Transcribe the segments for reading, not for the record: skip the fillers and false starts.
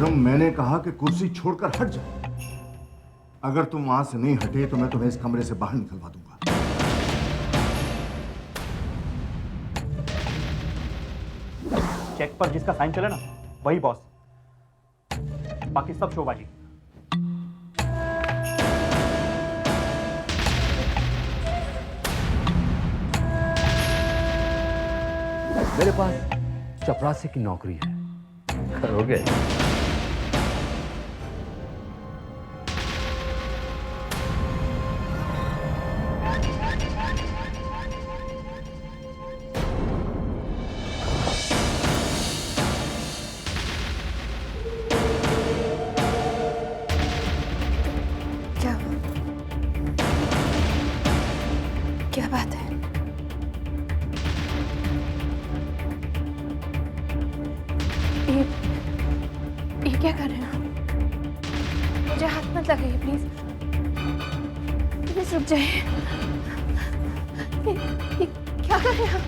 विक्रम, मैंने कहा कि कुर्सी छोड़कर हट जाओ। अगर तुम वहां से नहीं हटे तो मैं तुम्हें इस कमरे से बाहर निकलवा दूंगा। चेक पर जिसका साइन चले ना वही बॉस, बाकी सब शोबाजी। मेरे पास चपरासी की नौकरी है, करोगे? क्या बात है? ये क्या कर रहे हैं आप? मुझे हाथ मत लगाइए प्लीज, प्लीज रुक जाइए। ये क्या कर रहे हैं आप?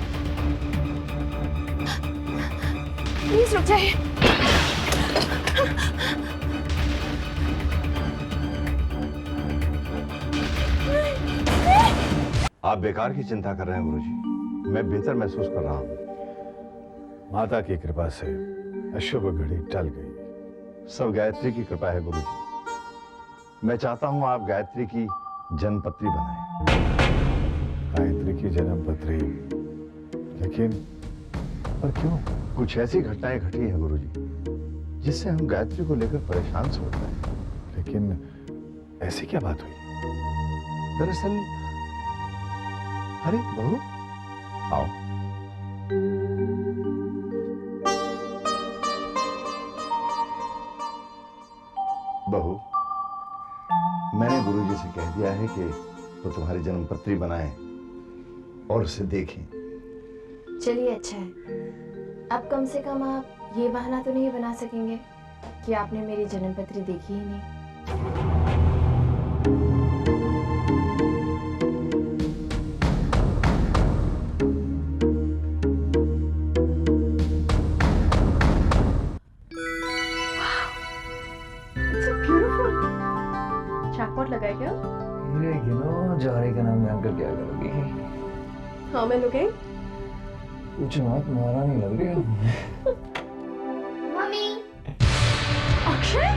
प्लीज रुक जाइए। आप बेकार की चिंता कर रहे हैं गुरुजी, मैं बेहतर महसूस कर रहा हूं। माता की कृपा से अशुभ घड़ी टल गई। सब गायत्री की कृपा है गुरुजी। मैं चाहता हूं आप गायत्री की जन्मपत्री बनाएं। गायत्री की जन्मपत्री? लेकिन पर क्यों? कुछ ऐसी घटनाएं घटी हैं गुरुजी जिससे हम गायत्री को लेकर परेशान से होते हैं। लेकिन ऐसी क्या बात हुई? दरअसल, अरे बहू आओ। बहू, मैंने गुरुजी से कह दिया है कि वो तुम्हारी जन्मपत्री बनाएं और उसे देखें। चलिए अच्छा है। अब कम से कम आप ये बहाना तो नहीं बना सकेंगे कि आपने मेरी जन्मपत्री देखी ही नहीं। लगाए क्या? ये गिनो, जौहरी का नाम जानकर क्या करोगी? हाँ मैं लुके। कुछ मत, महारानी लग रही है। मम्मी। अक्षय?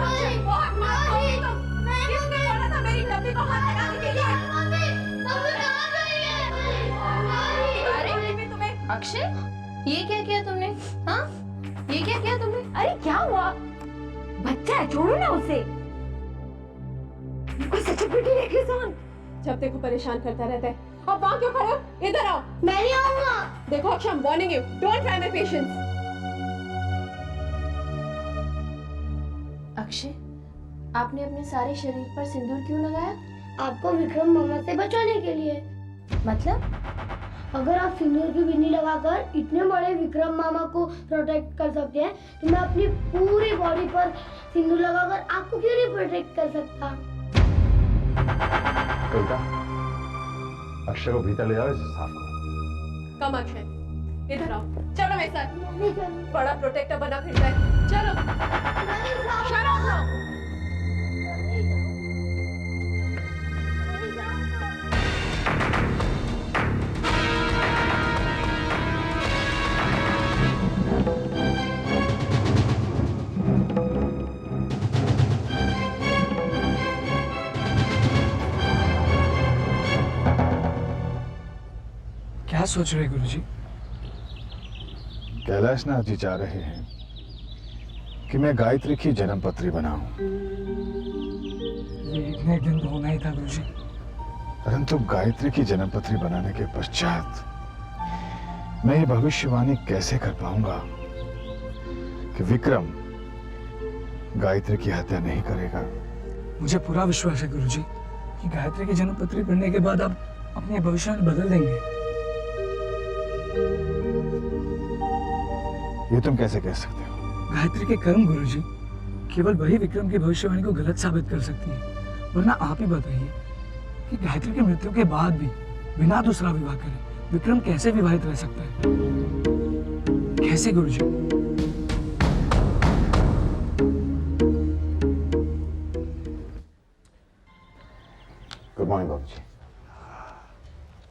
अक्षय बहुत मार तुम। किसने बोला था मेरी डब्बी को हाथ लगाने के लिए? मम्मी कहाँ गई है? अरे तुम्हें अक्षय, ये क्या किया तुमने? हाँ, ये क्या किया तुमने? अरे क्या हुआ? बच्चा है, छोड़ो ना उसे। कोई सच्ची बेटी है किसान। जब देखो परेशान करता रहता है। अब वहाँ क्यों खड़े हो? इधर आओ। मैं नहीं आऊंगा। देखो Akshay, I'm warning you. Don't try my patience. Akshay, आपने अपने सारे शरीर पर सिंदूर क्यों लगाया? आपको विक्रम मामा से बचाने के लिए। मतलब? अगर आप सिंदूर की बिन्नी लगाकर इतने बड़े विक्रम मामा को प्रोटेक्ट कर सकते हैं, तो मैं अपनी पूरी बॉडी पर सिंदूर लगाकर आपको क्यों नहीं प्रोटेक्ट कर सकता? कविता, अक्षय को भीतर ले जाओ, इसे साफ करो। कम अक्षय, इधर आओ। चलो मेरे साथ। बड़ा प्रोटेक्टर बना फिरता है। चलो। Shut up now. क्या सोच रहे गुरुजी? कैलाशनाथ जी चाह रहे हैं कि मैं गायत्री की जन्मपत्री बनाऊं। ये एक न एक दिन तो होना ही था गुरुजी। परंतु गायत्री की जन्मपत्री बनाने के पश्चात मैं ये भविष्यवाणी कैसे कर पाऊंगा कि विक्रम गायत्री की हत्या नहीं करेगा? मुझे पूरा विश्वास है गुरुजी कि गायत्री की जन्मपत्री पढ़ने के बाद आप अपने भविष्यवाणी बदल देंगे। ये तुम कैसे कह सकते हो? गायत्री के कर्म गुरुजी केवल वही विक्रम की भविष्यवाणी को गलत साबित कर सकती है। वरना आप ही बताइए कि गायत्री की मृत्यु के बाद भी बिना दूसरा विवाह करे विक्रम कैसे विवाहित रह सकता है? कैसे गुरुजी? मॉर्निंग बाबूजी।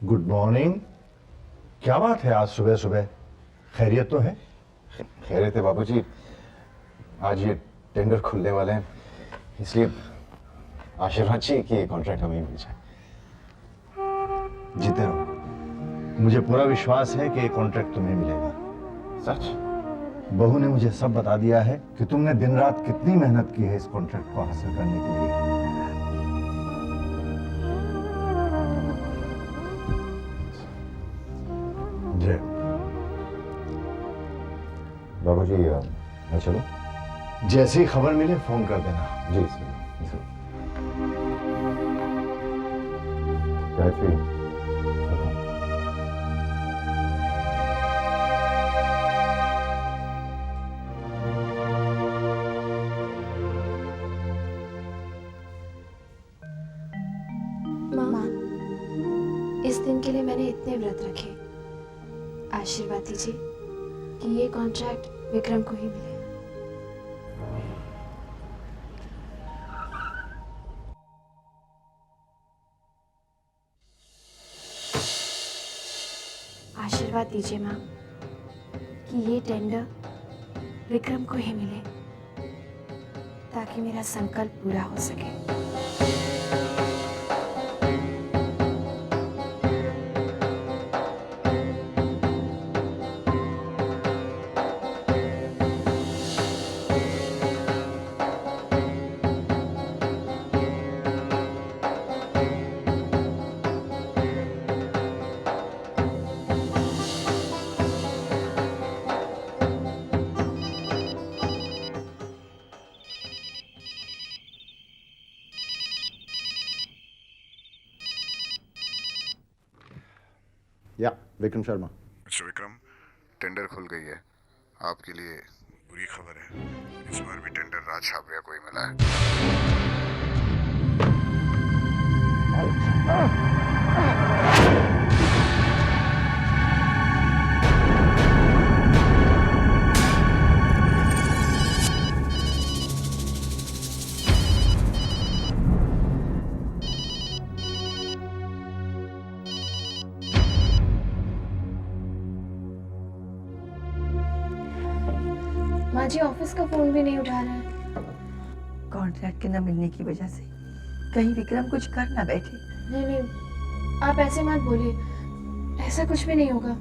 Good morning. क्या बात है आज सुबह सुबह, खैरियत तो है? खैरियत है बाबूजी, आज ये टेंडर खुलने वाले हैं, इसलिए आशीर्वाद चाहिए कि ये कॉन्ट्रैक्ट हमें मिल जाए। जीते रहो, मुझे पूरा विश्वास है कि ये कॉन्ट्रैक्ट तुम्हें मिलेगा। सच? बहू ने मुझे सब बता दिया है कि तुमने दिन रात कितनी मेहनत की है इस कॉन्ट्रैक्ट को हासिल करने के लिए। जय। बाबूजी मैं चलूं? जैसी ही खबर मिले फोन कर देना। जी सर। गायत्री, माँ, इस दिन के लिए मैंने इतने व्रत रखे। आशीर्वाद दीजिए कि ये कॉन्ट्रैक्ट विक्रम को ही मिले। आशीर्वाद दीजिए माँ कि ये टेंडर विक्रम को ही मिले, ताकि मेरा संकल्प पूरा हो सके। या विक्रम शर्मा। मिस्टर विक्रम, टेंडर खुल गई है। आपके लिए बुरी खबर है, इस बार भी टेंडर राज छाबरिया को ही मिला है। माँ जी ऑफिस का फोन भी नहीं उठा रहा है। कॉन्ट्रैक्ट के न मिलने की वजह से कहीं विक्रम कुछ कर ना बैठे। नहीं नहीं, आप ऐसे मत बोलिए, ऐसा कुछ भी नहीं होगा।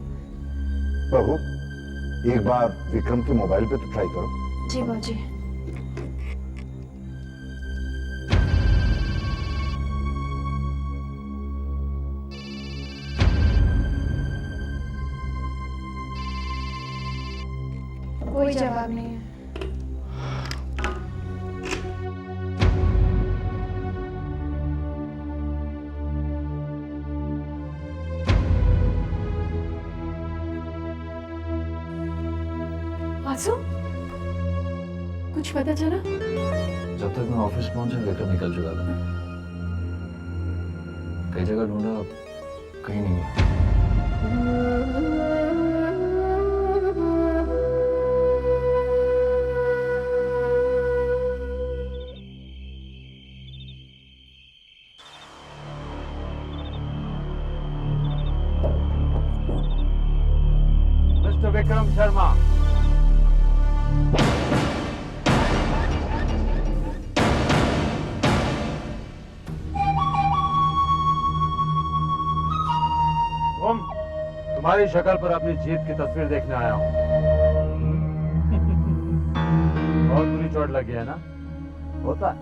बहू, एक बार विक्रम के मोबाइल पे तो ट्राई करो। जी बाजी। कोई जवाब नहीं है। आंसू, कुछ पता चला? जब तक मैं ऑफिस पहुंचा विक्रम निकल चुका था। कई जगह ढूंढा, कहीं नहीं मिला। मिस्टर विक्रम शर्मा, तुम्हारी शक्ल पर अपनी जीत की तस्वीर देखने आया हूं। बहुत बुरी चोट लगी है ना? होता है,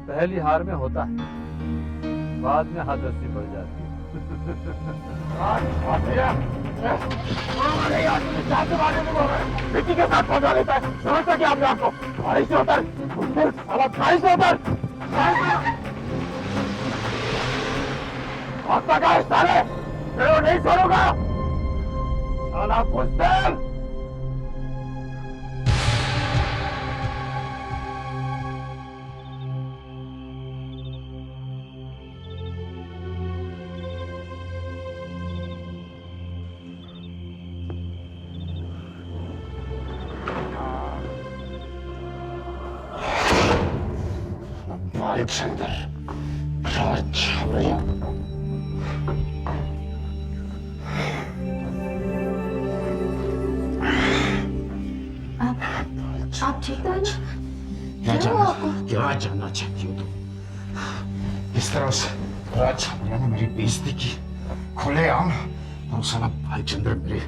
पहली हार में होता है, बाद में हादसी बढ़ जाती है। के साथ पहुंचा देता है, समझता क्या आपने आपको? गाड़ी से उतर, गाड़ी से उतर। साले, मैं नहीं छोड़ूंगा साला बुज़दिल। बारिक से अंदर अच्छा भैया आप ठीक तो है ना? क्या जानना चाहती हो तुम? इस तरह से राज छाबरिया ने मेरी बेइज्जती की खुलेआम, और साला भाईचंद्र मेरे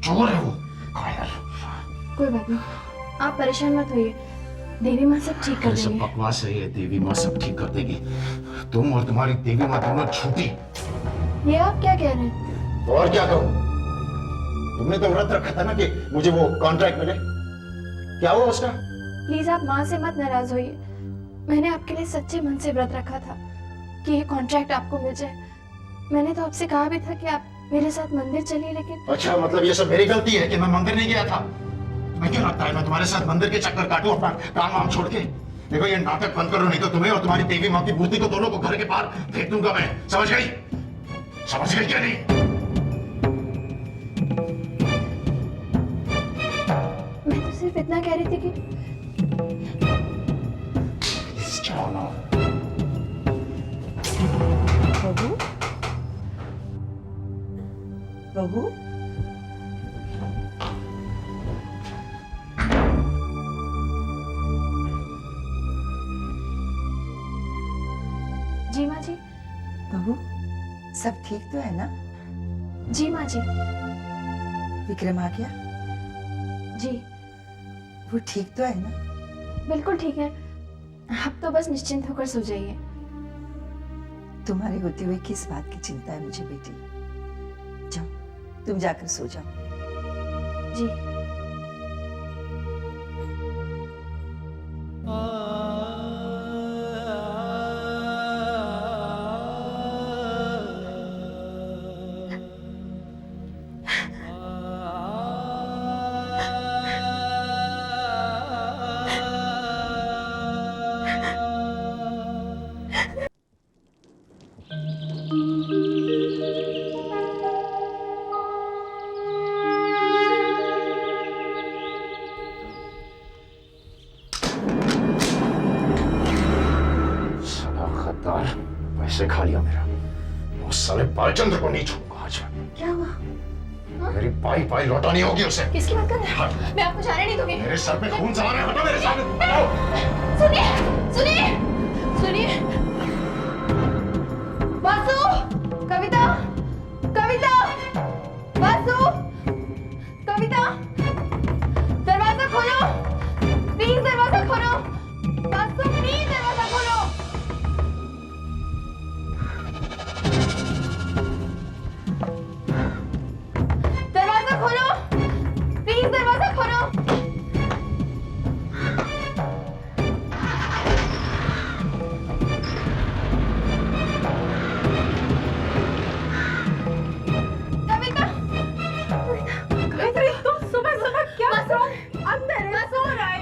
चोर है वो, कायर। कोई बात नहीं, आप परेशान मत होइए, देवी माँ सब ठीक कर सब देंगे। बकवास है ये, देवी माँ सब ठीक कर देगी। तुम और तुम्हारी देवी माँ दोनों झूठी। ये आप क्या कह रहे हैं? तो और क्या करूं? तुमने तो व्रत रखा था ना कि मुझे वो कॉन्ट्रैक्ट मिले, क्या हुआ उसका? प्लीज आप माँ से मत नाराज होइए, मैंने आपके लिए सच्चे मन से व्रत रखा था कि ये कॉन्ट्रैक्ट आपको मिल जाए। मैंने तो आपसे कहा भी था कि आप मेरे साथ मंदिर चलिए, लेकिन अच्छा, मतलब ये सब मेरी गलती है कि मैं मंदिर नहीं गया था? मैं क्यों लगता है मैं तुम्हारे साथ मंदिर के चक्कर काटूं अपना काम वाम छोड़ के? देखो ये नाटक बंद करो, नहीं तो तुम्हें और तुम्हारी देवी माँ की मूर्ति को दोनों को घर के बाहर फेंक दूंगा मैं। समझ गई? समझ गई क्या नहीं? मैं तो सिर्फ इतना कह रही थी कि बहू, बहू, जी माँ जी। बहू, सब ठीक तो है ना? जी माँ जी। विक्रम आ गया? जी वो ठीक तो है ना? बिल्कुल ठीक है, आप तो बस निश्चिंत होकर सो जाइए। तुम्हारे होते हुए किस बात की चिंता है मुझे बेटी? जाओ, तुम जाकर सो जाओ। जी। पैसे खा लिया मेरा, उस साले भाईचंद्र को नहीं छोड़ूंगा आज। क्या हुआ? मेरी पाई पाई लौटानी होगी उसे। किसकी बात कर रहे हैं? मैं आपको जाने नहीं दूंगी। मेरे सर पे खून सवार है, हटो मेरे सामने। हटो। सुनिए, सुनिए, सुनिए। वासु, कविता, कविता, वासु, कविता, दरवाजा खोलो, प्लीज दरवाजा खोलो, वासु प्लीज दरवाजा खोलो। दरवाजा खोलो, प्लीज दरवाजा खोलो। कविता, कविता, तुम सुबह सुबह क्या अंदर है? सो रहा है।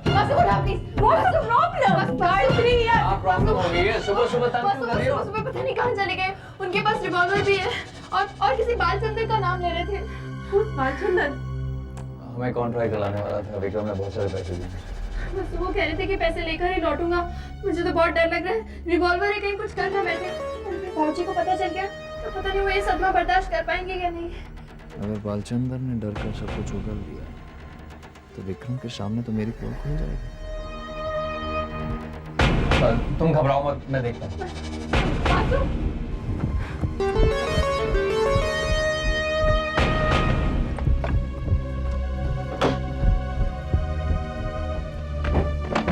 वासु उठा please. What's the problem? Gayatri यार। क्या प्रॉब्लम हो गई है? सुबह सुबह तंग क्यों कर रही हो? सुबह पता नहीं कहाँ चले गए, उनके पास रिवॉल्वर भी है और किसी बालचंद्र का नाम ले रहे थे। बालचंद्र? हमें कॉन्ट्रैक्ट दिलाने वाला था, विक्रम ने बहुत सारे पैसे दिए। बस वो कह रहे थे कि पैसे लेकर ही लौटूंगा। मुझे तो बहुत डर लग रहा है, रिवॉल्वर है, कहीं कुछ कर ना बैठे। भाजी को पता चल गया तो पता नहीं वो ये सदमा बर्दाश्त कर पाएंगे या नहीं। अगर बालचंद्र ने डर कर सब कुछ उगल दिया तो विक्रम के सामने तो मेरी पोल खुल जाएगी। तुम घबराओ मत, मैं देखता हूँ।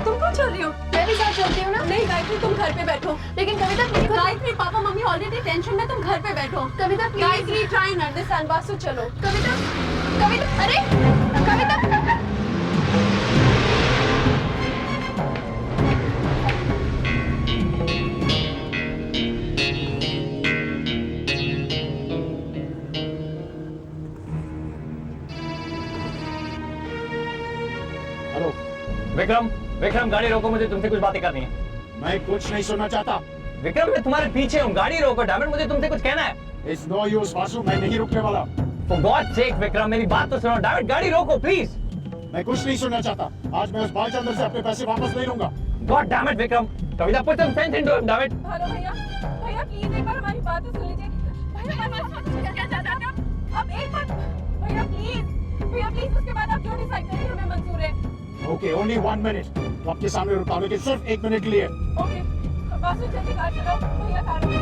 तुम क्यों चल रही हो? मैं भी साथ चलती हूँ ना। नहीं गायत्री, तुम घर पे बैठो। लेकिन कविता please. Gayatri, papa mummy already tension में, तुम घर पे बैठो। Kavita please. Gayatri try and understand. Vasu चलो। कविता, कविता, अरे कविता। हेलो विक्रम, विक्रम गाड़ी रोको, मुझे तुमसे कुछ बातें करनी है। मैं कुछ नहीं सुनना चाहता। विक्रम मैं तुम्हारे पीछे हूँ, गाड़ी रोको। डैमेट, मुझे तुमसे कुछ कहना है। इट्स नो यूज वासु, मैं नहीं रुकने वाला। For God's sake विक्रम, मेरी बात तो सुनो। डैमेट, गाड़ी रोको प्लीज। मैं कुछ नहीं सुनना चाहता। आज मैं उस बालचंद्र से अपने पैसे वापस नहीं लूंगा। God damn it Vikram, Kavita put some sense into him, David. Hello भैया भैया प्लीज एक बार हमारी बात तो सुन लीजिए भैया क्या चाहते हैं आप एक बार भैया प्लीज उसके बाद आप जो डिसाइड करें हमें मंजूर है ओके ओनली 1 मिनट तो आपके सामने रुका हूं लेकिन सिर्फ 1 मिनट के लिए ओके बासु जल्दी कार चलाओ भैया कार में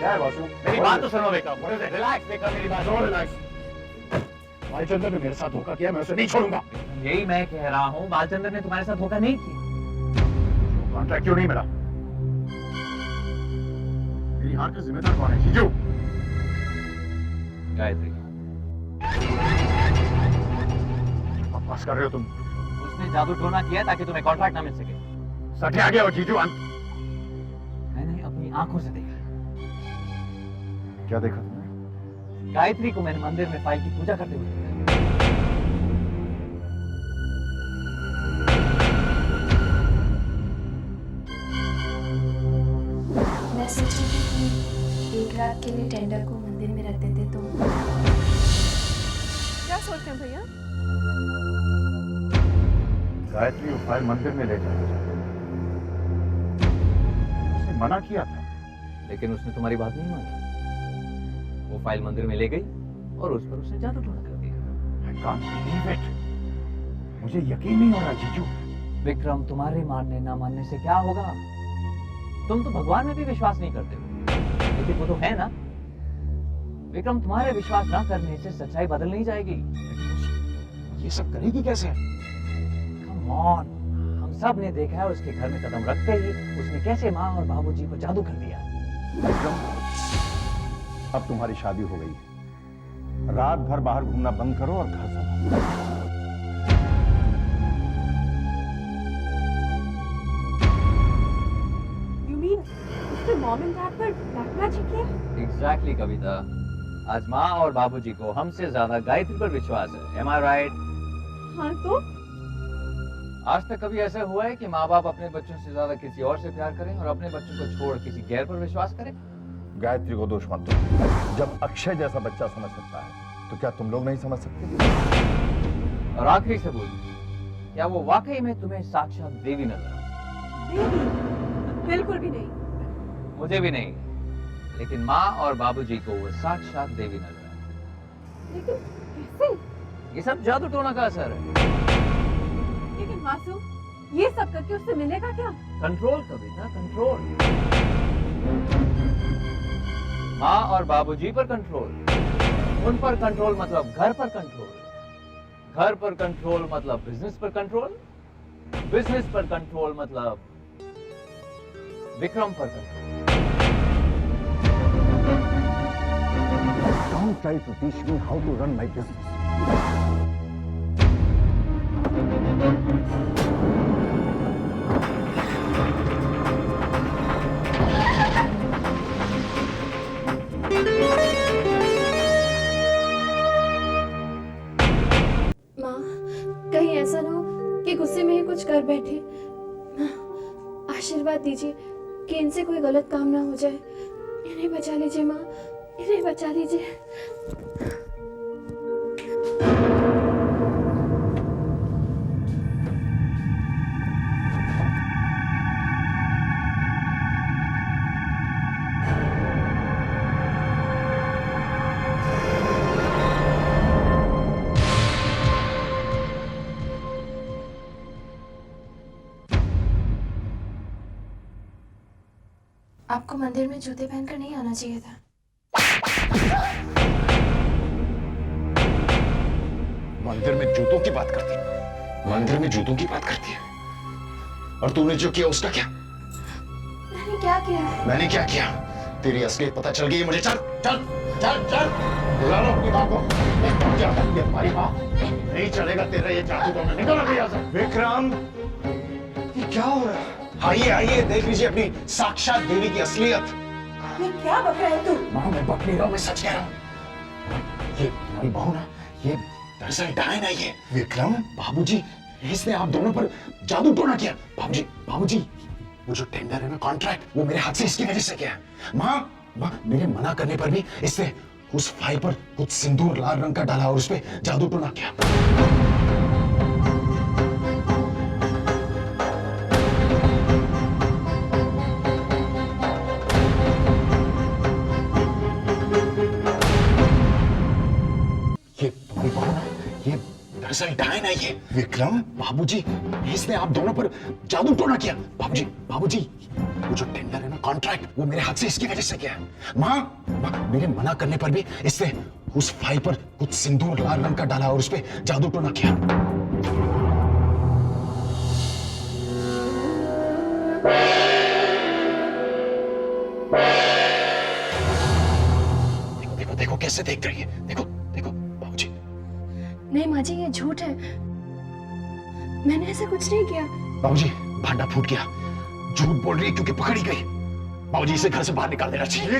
क्या है बासु मेरी बात तो सुनो Vikram. What is it? Relax, Vikram, मेरी बात सुनो. रिलैक्स भाईचंद्र ने मेरे साथ धोखा किया मैं उसे नहीं छोड़ूंगा यही मैं कह रहा हूँ. बालचंद्र ने तुम्हारे साथ धोखा नहीं किया. कॉन्ट्रैक्ट क्यों नहीं मिला मेरी हार का जिम्मेदार कौन है जीजू गायत्री. बकवास कर रहे हो तुम उसने जादू टोना किया ताकि तुम्हें कॉन्ट्रैक्ट ना मिल सके. सच आ गया हो जीजू मैंने अपनी आंखों से देखा. क्या देखा तुमने गायत्री को मैंने मंदिर में फाइल की पूजा करते हुए देखा. मैं सोच रही थी कि एक रात के लिए टेंडर को मंदिर में रख देते तो क्या सोचते हैं भैया गायत्री वो फाइल मंदिर में ले जाना चाहती उसने मना किया था लेकिन उसने तुम्हारी बात नहीं मानी. वो फाइल मंदिर में ले गई और उस पर उसने जादू टोना कर दिया. I can't believe it. मुझे यकीन नहीं हो रहा जीजू विक्रम, तुम्हारे मानने ना मानने से क्या होगा? तुम तो भगवान में भी विश्वास नहीं करते हो, लेकिन वो तो है ना. विक्रम, तुम्हारे विश्वास ना करने से सच्चाई बदल नहीं जाएगी. ये सब करेगी कैसे Come on, हम सब ने देखा है उसके घर में कदम रखते ही उसने कैसे माँ और बाबूजी को जादू कर दिया. विक्रम, अब तुम्हारी शादी हो गई है. रात भर बाहर घूमना बंद करो और घर संभालो. You mean उसने मॉम एंड डैड पर ब्लैक मैजिक किया? Exactly, कविता. आज माँ और बाबूजी को हमसे ज्यादा गायत्री पर विश्वास है. Am I right? हाँ तो आज तक कभी ऐसा हुआ है कि माँ बाप अपने बच्चों से ज्यादा किसी और से प्यार करें और अपने बच्चों को छोड़ किसी गैर पर विश्वास करें? गायत्री को दोष मत दो. जब अक्षय जैसा बच्चा समझ सकता है तो क्या तुम लोग नहीं समझ सकते? और आखिरी से बोलिए, क्या वो वाकई में तुम्हें साक्षात देवी नजर आई? देवी बिल्कुल भी नहीं. मुझे भी नहीं, लेकिन माँ और बाबूजी को वो साक्षात देवी नजर आई. लेकिन कैसे? ये सब जादू टोना का असर है. लेकिन मासूम ये सब करके उससे मिलेगा क्या? कंट्रोल कविता, कंट्रोल. माँ और बाबूजी पर कंट्रोल. उन पर कंट्रोल मतलब घर पर कंट्रोल. घर पर कंट्रोल मतलब बिजनेस पर कंट्रोल. बिजनेस पर कंट्रोल मतलब विक्रम पर control. Don't try to teach me how to run my business. माँ, कहीं ऐसा ना हो कि गुस्से में ही कुछ कर बैठे. माँ, आशीर्वाद दीजिए कि इनसे कोई गलत काम ना हो जाए. इन्हें बचा लीजिए माँ, इन्हें बचा लीजिए. आपको मंदिर में जूते पहनकर नहीं आना चाहिए था. मंदिर में जूतों की बात करती है मंदिर में जूतों की बात करती है और तूने जो किया उसका क्या मैंने क्या किया? मैंने क्या किया तेरी असलियत पता चल गई है मुझे. चल चल चल चल बुला लो अपनी माँ को. ये हमारी माँ नहीं चलेगा तेरा ये जादू तो मैं निकल गया सर. विक्रम, ये क्या हो रहा है? आइए आइए देख लीजिए अपनी साक्षात देवी की असलियत. ये क्या बक रहा है तू? माँ मैं बक नहीं रहा हूँ मैं सच कह रहा हूँ. ये तुम्हारी बहू ना ये दरअसल डायन है. ये विक्रम बाबूजी इसने आप दोनों पर जादू टोना किया। बाबूजी, वो जो टेंडर है ना, कॉन्ट्रैक्ट, वो मेरे हाथ से इसकी वजह से किया है। माँ, मेरे मना करने पर भी इसने उस फाइल पर कुछ सिंदूर लाल रंग का डाला और उस पर जादू टोना किया। ये तुम्हारी बहू ना, ये दरअसल डायन है ये। विक्रम, बाबूजी, इसने आप दोनों पर जादू टोना किया। बाबूजी, वो जो टेंडर है ना, कॉन्ट्रैक्ट, वो मेरे हाथ से इसकी वजह से किया है। माँ, मेरे मना करने पर भी इसने उस फाइल पर कुछ सिंदूर लाल रंग का डाला और उस पर जादू टोना किया। देखो कैसे देख रही है। देखो बाबूजी। नहीं माँ जी, ये झूठ है, मैंने ऐसा कुछ नहीं किया। बाबूजी, भांडा फूट गया, झूठ बोल रही है क्योंकि पकड़ी गई। बाबूजी, इसे घर से बाहर निकाल देना चाहिए।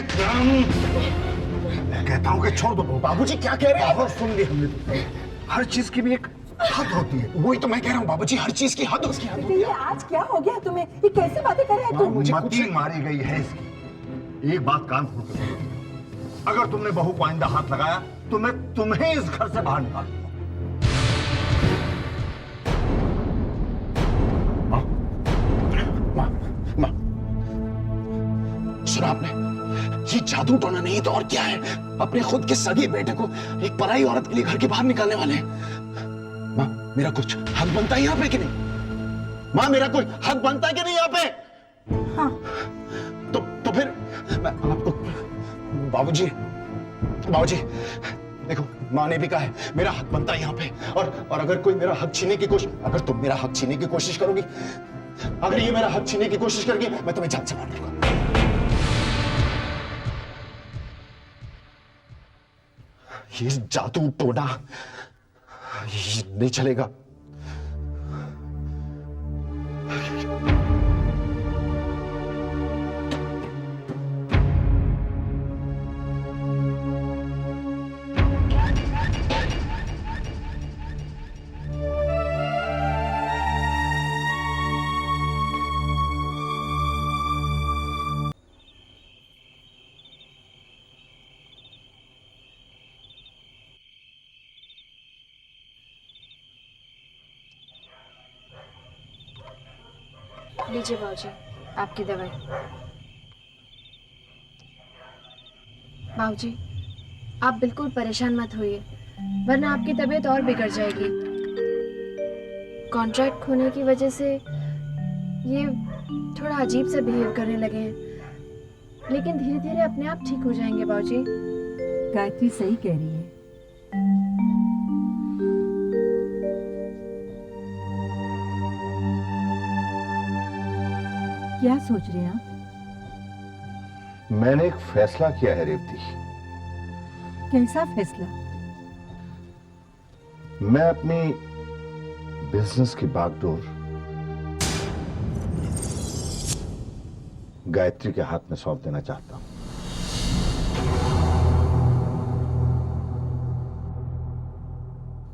मैं कहता हूँ कि छोड़ दो। बाबूजी क्या कह रहे हैं? बहुत सुन ली हमने तो। हर चीज की भी एक हद होती है। वही तो मैं कह रहा हूँ बाबूजी, हर चीज की हद उसकी हद होती ये आज क्या हो गया तुम्हें? ये कैसी बातें कर रहे हैं तुम? मती मारी गई है इसकी। एक बात कान खोल के सुनो। अगर तुमने बहू को आइंदा हाथ लगाया तो मैं तुम्हें इस घर से बाहर निकाल दूंगा। माँ, सुना आपने? ये जादू टोना नहीं तो और क्या है? अपने खुद के सगे बेटे को एक पराई औरत के लिए घर के बाहर निकालने वाले हैं। माँ, मेरा कुछ हक बनता है यहाँ पे कि नहीं? माँ, मेरा कोई हक बनता है कि नहीं यहाँ पे? हाँ। तो फिर मैं आपको बाबूजी, देखो, माँ ने भी कहा है मेरा हक बनता है यहाँ पे। और अगर कोई मेरा हक छीनने की कोशिश, अगर तुम मेरा हक छीनने की कोशिश करोगी, अगर ये मेरा हक छीनने की कोशिश करेगी, मैं तुम्हें जान से मार दूंगा। ये जादू टोना ये नहीं चलेगा। लीजिए बाबूजी, आपकी दवाई। बाबूजी, आप बिल्कुल परेशान मत होइए, वरना आपकी तबीयत और बिगड़ जाएगी। कॉन्ट्रैक्ट खोने की वजह से ये थोड़ा अजीब सा बिहेव करने लगे हैं, लेकिन धीरे धीरे अपने आप ठीक हो जाएंगे बाबूजी। गायत्री सही कह रही है। क्या सोच रहे हैं आप? मैंने एक फैसला किया है रेवती। कैसा फैसला? मैं अपनी बिजनेस की बागडोर गायत्री के हाथ में सौंप देना चाहता हूं।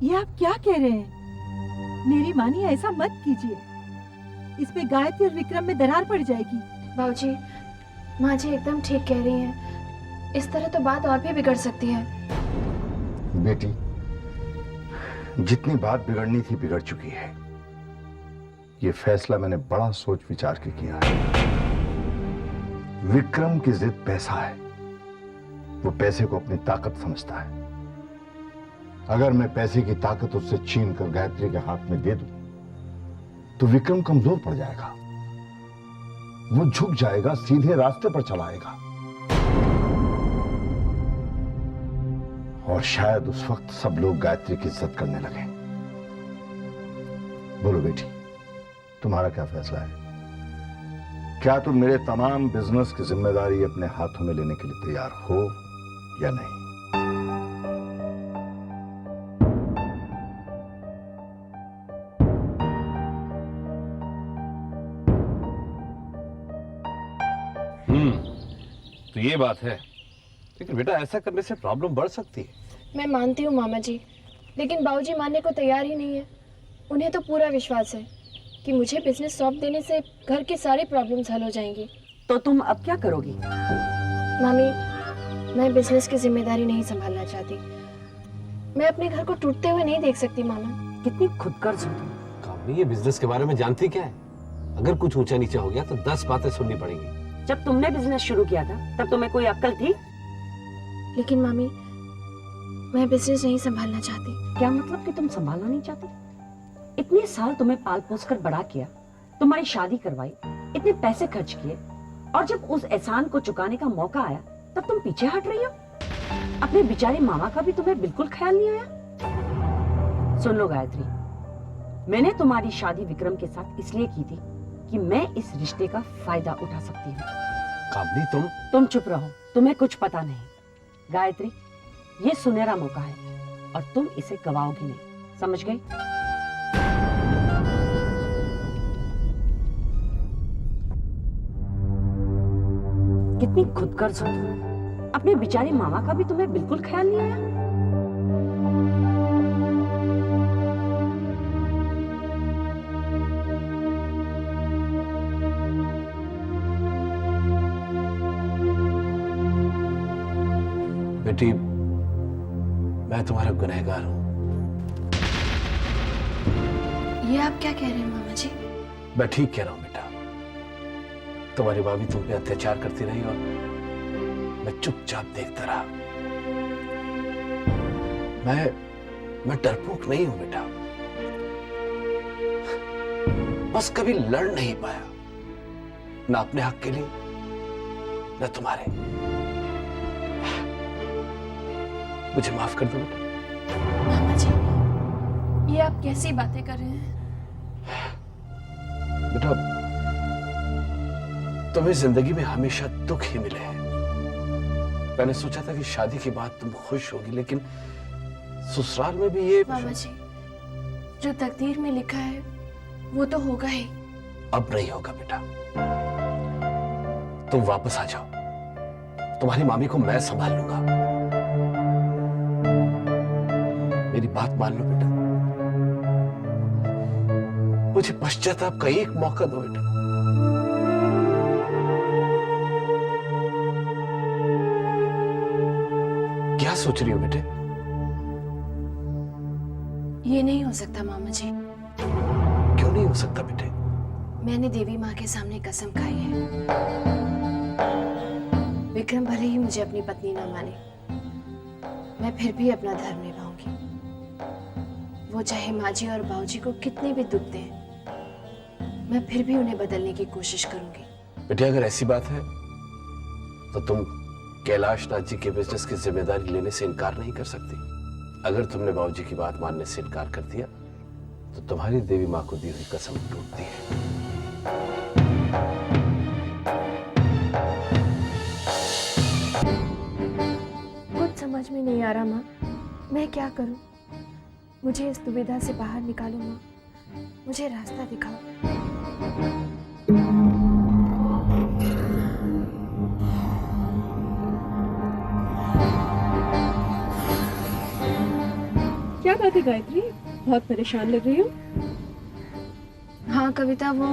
ये आप क्या कह रहे हैं? मेरी मानिए, ऐसा मत कीजिए। इसमें गायत्री और विक्रम में दरार पड़ जाएगी। बाबूजी, माँ जी एकदम ठीक कह रही हैं। इस तरह तो बात और भी बिगड़ सकती है। बेटी, जितनी बात बिगड़नी थी बिगड़ चुकी है। ये फैसला मैंने बड़ा सोच विचार के किया है। विक्रम की जिद पैसा है। वो पैसे को अपनी ताकत समझता है। अगर मैं पैसे की ताकत उससे छीन कर गायत्री के हाथ में दे दूं तो विक्रम कमजोर पड़ जाएगा। वो झुक जाएगा, सीधे रास्ते पर चला आएगा। और शायद उस वक्त सब लोग गायत्री की इज्जत करने लगे। बोलो बेटी, तुम्हारा क्या फैसला है? क्या तुम मेरे तमाम बिजनेस की जिम्मेदारी अपने हाथों में लेने के लिए तैयार हो या नहीं? तो ये बात है, लेकिन बेटा ऐसा करने से प्रॉब्लम बढ़ सकती है। मैं मानती हूँ मामा जी, लेकिन बाबूजी मानने को तैयार ही नहीं है। उन्हें तो पूरा विश्वास है कि मुझे बिजनेस सौंप देने से घर की सारी प्रॉब्लम्स हल हो जाएंगी। तो तुम अब क्या करोगी? मामी, मैं बिजनेस की जिम्मेदारी नहीं संभालना चाहती। मैं अपने घर को टूटते हुए नहीं देख सकती मामा। कितनी खुदगर्ज हो तुम। कामनी, ये बिजनेस के बारे में जानती क्या है? अगर कुछ ऊंचा नीचा हो गया तो 10 बातें सुननी पड़ेंगी। जब तुमने बिजनेस शुरू किया था तब तुम्हें कोई अक्ल थी? लेकिन मामी, मैं बिजनेस नहीं संभालना चाहती। क्या मतलब कि तुम संभालना नहीं चाहती? इतने साल तुम्हें पाल पोस कर बड़ा किया, तुम्हारी शादी करवाई, इतने पैसे खर्च किए, और जब उस एहसान को चुकाने का मौका आया तब तुम पीछे हट रही हो। अपने बेचारे मामा का भी तुम्हें बिल्कुल ख्याल नहीं आया। सुन लो गायत्री, मैंने तुम्हारी शादी विक्रम के साथ इसलिए की थी कि मैं इस रिश्ते का फायदा उठा सकती हूँ। कामनी, तुम चुप रहो, तुम्हें कुछ पता नहीं। गायत्री, ये सुनहरा मौका है और तुम इसे गवाओगी नहीं, समझ गई? कितनी खुदगर्ज हो तुम। अपने बेचारे मामा का भी तुम्हें बिल्कुल ख्याल नहीं आया। बेटी, मैं तुम्हारा गुनहगार हूं। ये आप क्या कह रहे हैं मामा जी? मैं ठीक कह रहा हूं बेटा। तुम्हारी भाभी तुम पे अत्याचार करती रही और मैं चुपचाप देखता रहा। मैं डरपोक नहीं हूं बेटा, बस कभी लड़ नहीं पाया, ना अपने हक के लिए ना तुम्हारे। मुझे माफ कर दो बेटा। मामा जी, ये आप कैसी बातें कर रहे हैं? बेटा, तुम्हें जिंदगी में हमेशा दुख ही मिले हैं। मैंने सोचा था कि शादी के बाद तुम खुश होगी, लेकिन ससुराल में भी ये। मामा जी, जो तकदीर में लिखा है वो तो होगा ही। अब नहीं होगा बेटा, तुम वापस आ जाओ, तुम्हारी मामी को मैं संभाल लूंगा। मेरी बात मान लो बेटा, मुझे पश्चाताप का एक मौका दो बेटा। क्या सोच रही हो बेटे? ये नहीं हो सकता मामा जी। क्यों नहीं हो सकता बेटे? मैंने देवी माँ के सामने कसम खाई है, विक्रम भले ही मुझे अपनी पत्नी न माने, मैं फिर भी अपना धर्म निभाऊंगी। वो चाहे माँ जी और बाबूजी को कितने भी दुख दें, मैं फिर भी उन्हें बदलने की कोशिश करूंगी। बेटे, अगर ऐसी बात है तो तुम कैलाश नाथ जी के बिजनेस की जिम्मेदारी लेने से इनकार नहीं कर सकती। अगर तुमने बाबूजी की बात मानने से इनकार कर दिया तो तुम्हारी देवी माँ को दी हुई कसम टूटती है। कुछ समझ में नहीं आ रहा माँ, मैं क्या करूं? मुझे इस दुविधा से बाहर निकालो माँ, मुझे रास्ता दिखाओ। क्या बात है गायत्री, बहुत परेशान लग रही हो? हाँ कविता, वो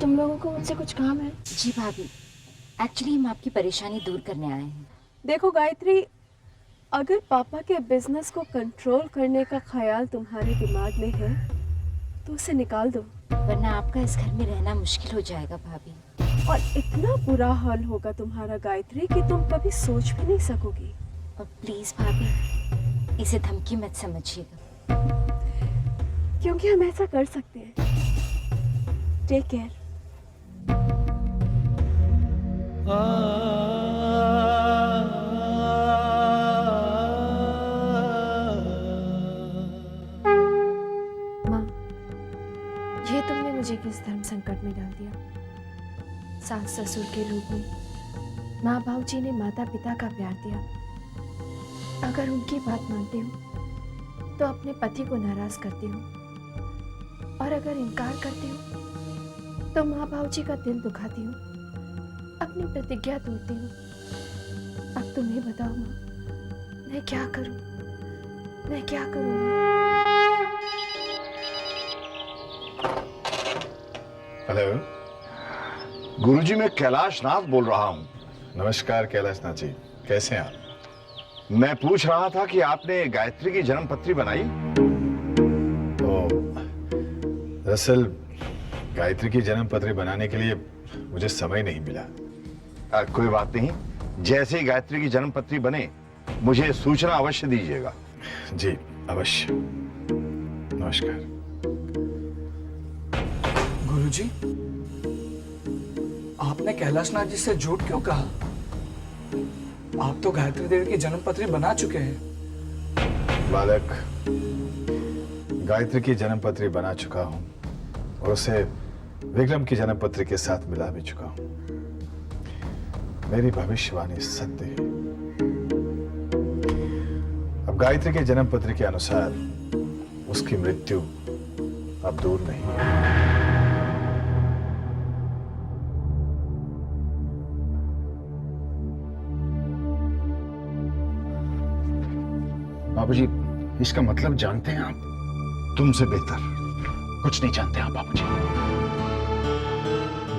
तुम लोगों को मुझसे कुछ काम है? जी भाभी, एक्चुअली हम आपकी परेशानी दूर करने आए हैं। देखो गायत्री, अगर पापा के बिजनेस को कंट्रोल करने का ख्याल तुम्हारे दिमाग में है तो उसे निकाल दो, वरना आपका इस घर में रहना मुश्किल हो जाएगा भाभी। और इतना बुरा हाल होगा तुम्हारा गायत्री कि तुम कभी सोच भी नहीं सकोगी। और प्लीज भाभी, इसे धमकी मत समझिएगा, क्योंकि हम ऐसा कर सकते हैं। Take care. माँ, ये तुमने मुझे किस धर्म संकट में डाल दिया? सास ससुर के रूप में माँ बाबूजी ने माता पिता का प्यार दिया। अगर उनकी बात मानती हूँ तो अपने पति को नाराज करती हूँ, और अगर इनकार करती हूँ तो माँ बाबूजी का दिल दुखाती हूँ, अपनी प्रतिज्ञा तोड़ती हूँ। अब तुम ही बताओ माँ, मैं क्या करूँ? मैं क्या करूँ माँ? हेलो। गुरुजी, मैं कैलाश नाथ बोल रहा हूँ। नमस्कार कैलाश नाथ जी, कैसे हैं आप? मैं पूछ रहा था कि आपने गायत्री की जन्म पत्री बनाई? दरअसल गायत्री की जन्म पत्री बनाने के लिए मुझे समय नहीं मिला। कोई बात नहीं, जैसे ही गायत्री की जन्म पत्री बने मुझे सूचना अवश्य दीजिएगा। जी अवश्य। नमस्कार। गुरुजी, आपने कैलाश नाथ जी से झूठ क्यों कहा? आप तो गायत्री देवी की जन्म पत्री बना चुके हैं। बालक, गायत्री की जन्म पत्री बना चुका हूं और उसे विक्रम की जन्म पत्री के साथ मिला भी चुका हूं। मेरी भविष्यवाणी सत्य है। अब गायत्री के जन्म पत्री के अनुसार उसकी मृत्यु अब दूर नहीं है। बाबूजी, इसका मतलब जानते हैं आप? तुमसे बेहतर। कुछ नहीं जानते आप बाबूजी।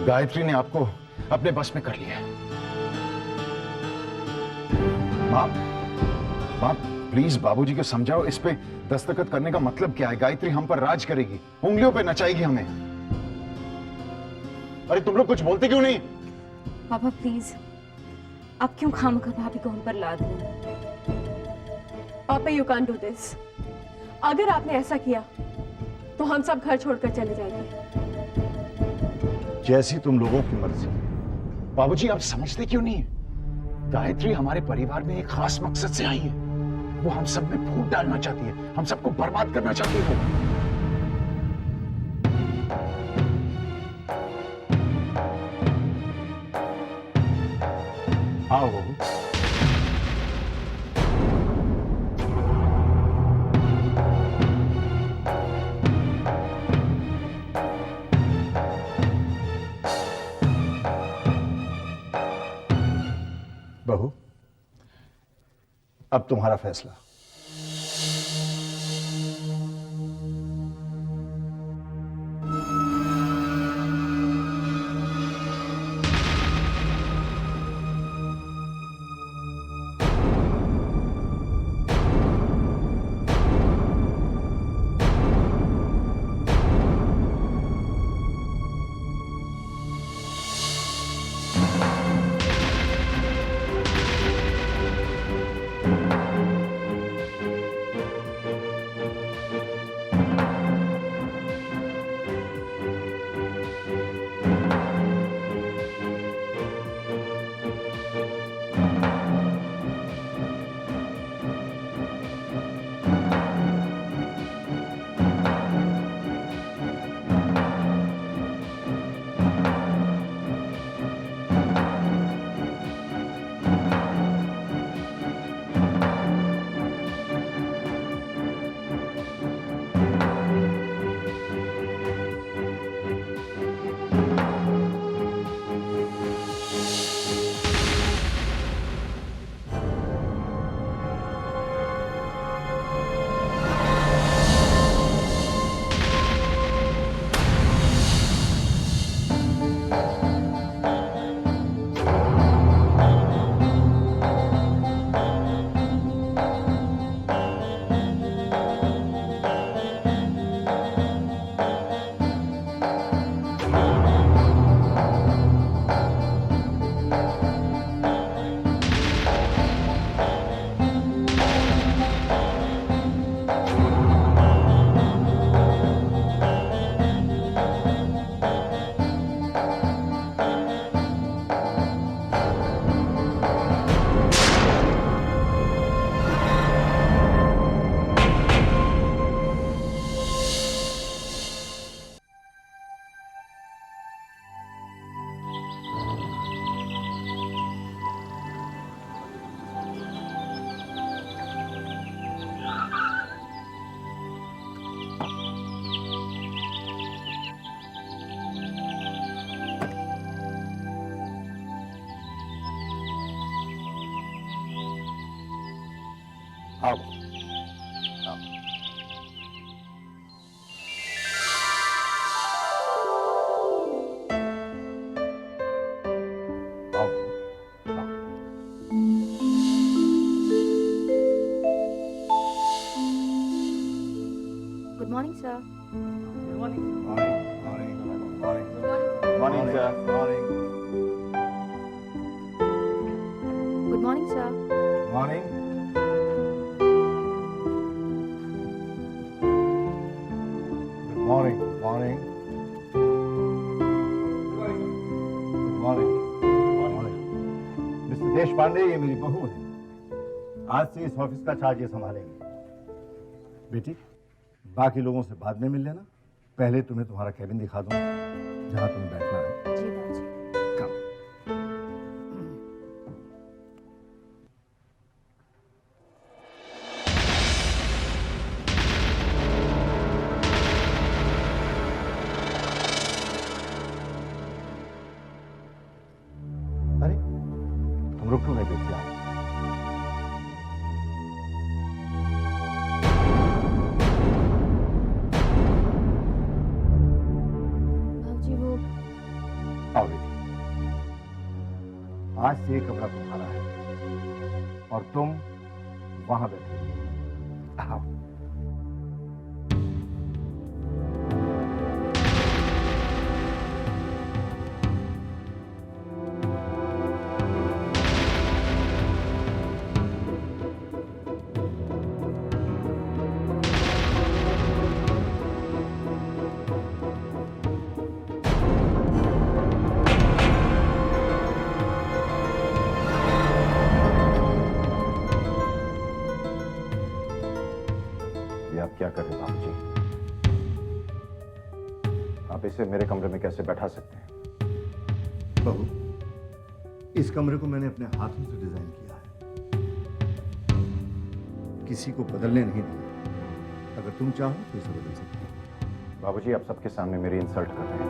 गायत्री ने आपको अपने बस में कर लिया है। माँ प्लीज बाबूजी को समझाओ, इस पे दस्तखत करने का मतलब क्या है? गायत्री हम पर राज करेगी, उंगलियों पे नचाएगी हमें। अरे तुम लोग कुछ बोलते क्यों नहीं? पापा प्लीज, आप क्यों खामखा भाभी को हम पर लाद रहे हैं? पापा यू कांट डू दिस। अगर आपने ऐसा किया तो हम सब घर छोड़कर चले जाएंगे। जैसी तुम लोगों की मर्जी। बाबूजी आप समझते क्यों नहीं? गायत्री हमारे परिवार में एक खास मकसद से आई है। वो हम सब में फूट डालना चाहती है, हम सबको बर्बाद करना चाहती है। आओ बहू। बहू, अब तुम्हारा फैसला। आओ। Morning sir. Morning. Good morning sir. Morning. Good morning. Morning. Good morning. Mister देश पांडे, ये मेरी बहू है। आज से इस ऑफिस का चार्ज ये संभालेंगे। बेटी, बाकी लोगों से बाद में मिल लेना। पहले तुम्हें तुम्हारा कैबिन दिखा दूं, जहां तुम्हें बैठना है। जी बाबूजी। कम। अरे, तुम रुक क्यों नहीं बेटी? आप बाबूजी वो आओ बेटी। आज से ये कमरा तुम्हारा है और तुम वहां बैठो। आओ। ये आप क्या कर रहे हैं बाबूजी? आप इसे मेरे कमरे में कैसे बैठा सकते हैं? बहू, इस कमरे को मैंने अपने हाथों से डिजाइन किया है, किसी को बदलने नहीं दिया। अगर तुम चाहो तो इसे बदल सकते हो। बाबूजी, आप सबके सामने मेरी इंसल्ट कर रहे हैं।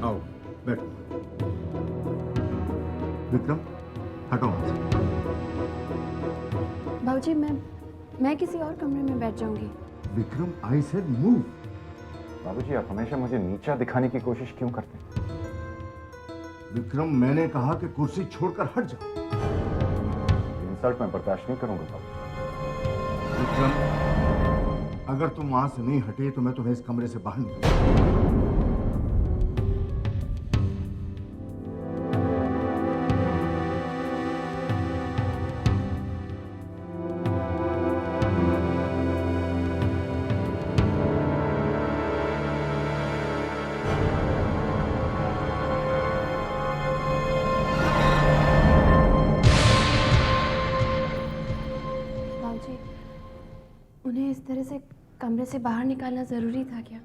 आओ बैठो। विक्रम, हटो वहां से। बाबूजी मैं किसी और कमरे में बैठ जाऊंगी। Vikram, I said move. बाबूजी, आप हमेशा मुझे नीचा दिखाने की कोशिश क्यों करते हैं? विक्रम, मैंने कहा कि कुर्सी छोड़कर हट जाओ। इंसल्ट मैं बर्दाश्त नहीं करूंगा बाबू। विक्रम, अगर तुम वहां से नहीं हटे तो मैं तुम्हें इस कमरे से बाहर निकालूंगा। बाबूजी, उन्हें इस तरह से कमरे से बाहर निकालना जरूरी था क्या?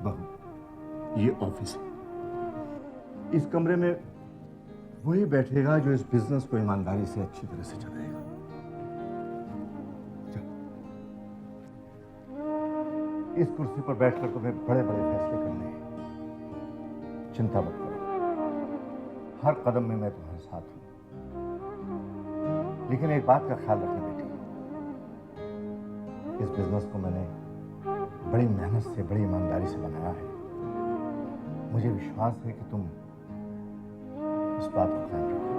बहू, ये ऑफिस है। इस कमरे में वही बैठेगा जो इस बिजनेस को ईमानदारी से अच्छी तरह से चलाएगा। चलो। इस कुर्सी पर बैठकर तुम्हें बड़े बड़े फैसले करने हैं। चिंता मत करो, हर कदम में मैं तुम्हारे साथ हूं। लेकिन एक बात का ख्याल रखना बेटी, इस बिजनेस को मैंने बड़ी मेहनत से, बड़ी ईमानदारी से बनाया है। मुझे विश्वास है कि तुम इस बात को ख्याल रखोगे।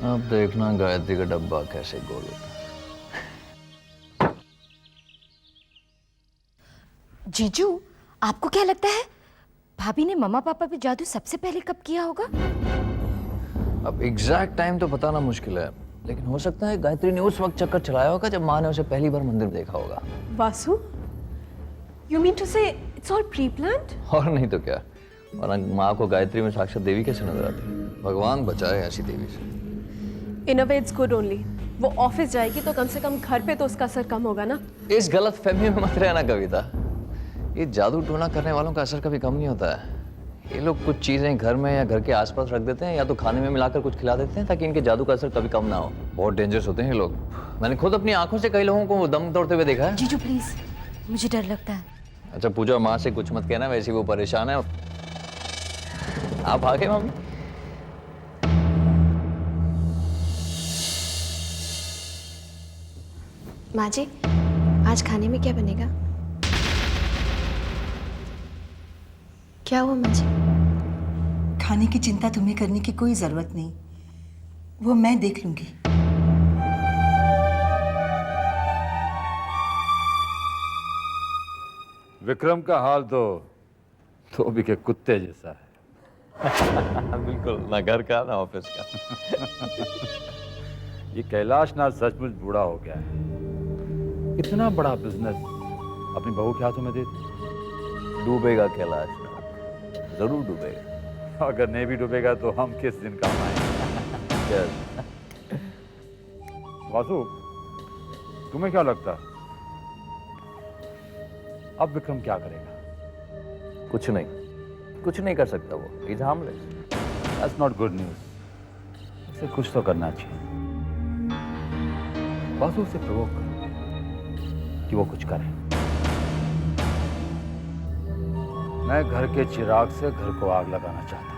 अब देखना गायत्री का डब्बा कैसे गोल होता है। जीजू, आपको क्या लगता है भाभी ने मम्मा पापा पे जादू सबसे पहले कब किया होगा? अब एग्जैक्ट टाइम तो बताना मुश्किल है, लेकिन हो सकता है गायत्री ने उस वक्त चक्कर चलाया होगा जब माँ ने उसे पहली बार मंदिर में देखा होगा। Vasu, you mean to say it's all pre-planned? और नहीं तो क्या, वरना माँ को गायत्री में साक्षात देवी कैसे नजर आती? भगवान बचाए ऐसी देवी से। In a way, it's good only. वो ऑफिस जाएगी तो कम से कम घर पे तो उसका असर कम होगा ना। इस गलत फहमी में मत रहना कविता। ये जादू टोना करने वालों का असर कभी कम नहीं होता है। ये लोग कुछ चीजें घर में या घर के आसपास रख देते हैं या तो खाने में मिलाकर कुछ खिला देते हैं ताकि इनके जादू का असर कभी कम ना हो। बहुत डेंजरस होते हैं ये लोग। मैंने खुद अपनी आंखों से कई लोगों को दम तोड़ते हुए देखा है। जीजू प्लीज, मुझे डर लगता है। अच्छा पूजा, माँ से कुछ मत कहना, वैसे वो परेशान है। आप आ गए मम्मी? माँ जी, आज खाने में क्या बनेगा? क्या हुआ माँ जी? खाने की चिंता तुम्हें करने की कोई जरूरत नहीं, वो मैं देख लूंगी। विक्रम का हाल तो धोबी के कुत्ते जैसा है। बिल्कुल, ना घर का ना ऑफिस का। ये कैलाश नाथ सचमुच बूढ़ा हो गया है। इतना बड़ा बिजनेस अपनी बहू के हाथों में दे दी। डूबेगा कैलाश नाथ, जरूर डूबेगा। अगर नहीं भी डूबेगा तो हम किस दिन काम आएंगे? वासु, तुम्हें क्या लगता है अब विक्रम क्या करेगा? कुछ नहीं कर सकता वो। He's harmless. That's not good news. उसे कुछ तो करना चाहिए। वासु उसे प्रोवोक करो कि वो कुछ करे। मैं घर के चिराग से घर को आग लगाना चाहता हूं।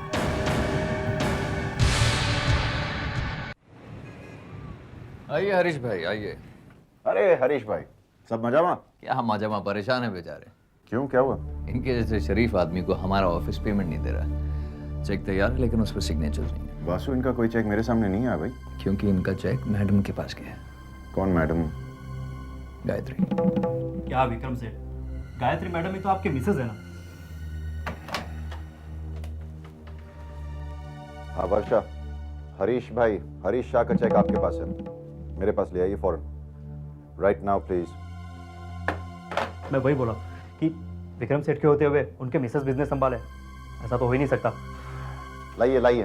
आइए हरीश भाई, आइए। अरे हरीश भाई, सब मजामा? क्या मजामा, परेशान है बेचारे। क्यों, क्या हुआ? इनके जैसे शरीफ आदमी को हमारा ऑफिस पेमेंट नहीं दे रहा। चेक तैयार है लेकिन उस पर सिग्नेचर नहीं है। वासु, इनका कोई चेक मेरे सामने नहीं आया भाई। क्योंकि इनका चेक मैडम के पास गया है। कौन मैडम? गायत्री। क्या विक्रम सेठ, गायत्री मैडम ही तो आपके मिसेज है ना? हाँ वर्षा, हरीश भाई, हरीश शाह का चेक आपके पास है, मेरे पास ले आइए फौरन, राइट नाउ प्लीज। मैं वही बोला कि विक्रम सेठ के होते हुए उनके मिसेज बिजनेस संभाले, ऐसा तो हो ही नहीं सकता। लाइए लाइए,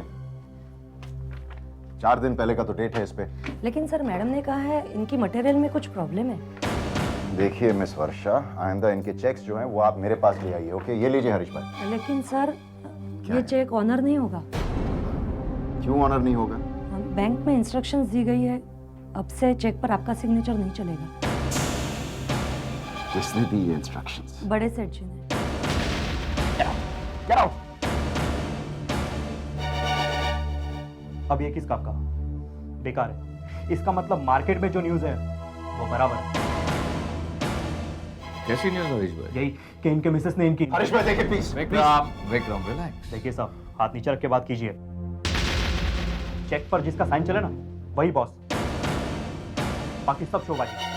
4 दिन पहले का तो डेट है इस पे। लेकिन सर मैडम ने कहा है इनकी मटेरियल में कुछ प्रॉब्लम है। देखिए मिस वर्षा, आइंदा इनके चेक्स जो हैं वो आप मेरे पास ले आइए, ओके? ये लीजिए हरीश भाई। लेकिन सर ये चेक ऑनर नहीं होगा। क्यों ऑनर नहीं होगा? बैंक में इंस्ट्रक्शंस दी गई है, अब से चेक पर आपका सिग्नेचर नहीं चलेगा। किसने दी ये इंस्ट्रक्शंस? बड़े सेठ जी ने। Get out! अब ये किस काम का? बेकार है। इसका मतलब मार्केट में जो न्यूज है वो बराबर है। कैसी न्यूज़ हरीश भाई? यही कि इनके मिसेस ने इनकी। हरीश भाई देखिए प्लीज। विक्रम रिलैक्स। देखिए साहब, हाथ नीचे रख के बात कीजिए। चेक पर जिसका साइन चले ना वही बॉस, बाकी सब शोबाजी।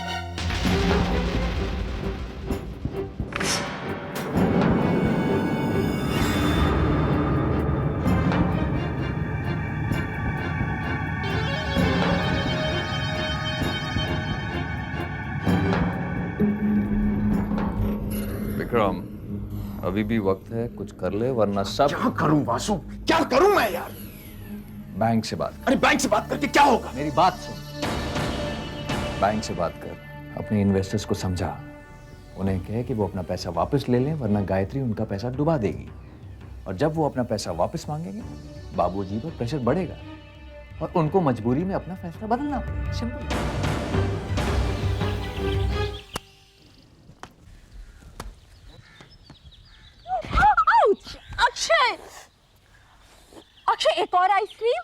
विक्रम, अभी भी वक्त है, कुछ कर ले वरना सब। क्या करूं वासु, क्या करूं मैं यार? बैंक से बात कर। अरे बैंक से बात करके क्या होगा? मेरी बात सुन। बैंक से बात कर, अपने इन्वेस्टर्स को समझा, उन्हें कहे कि वो अपना पैसा वापस ले लें वरना गायत्री उनका पैसा डुबा देगी। और जब वो अपना पैसा वापस मांगेंगे, बाबूजी पर प्रेशर बढ़ेगा और उनको मजबूरी में अपना फैसला बदलना पड़ेगा। सिंपल। अक्षय, अक्षय एक और आइसक्रीम?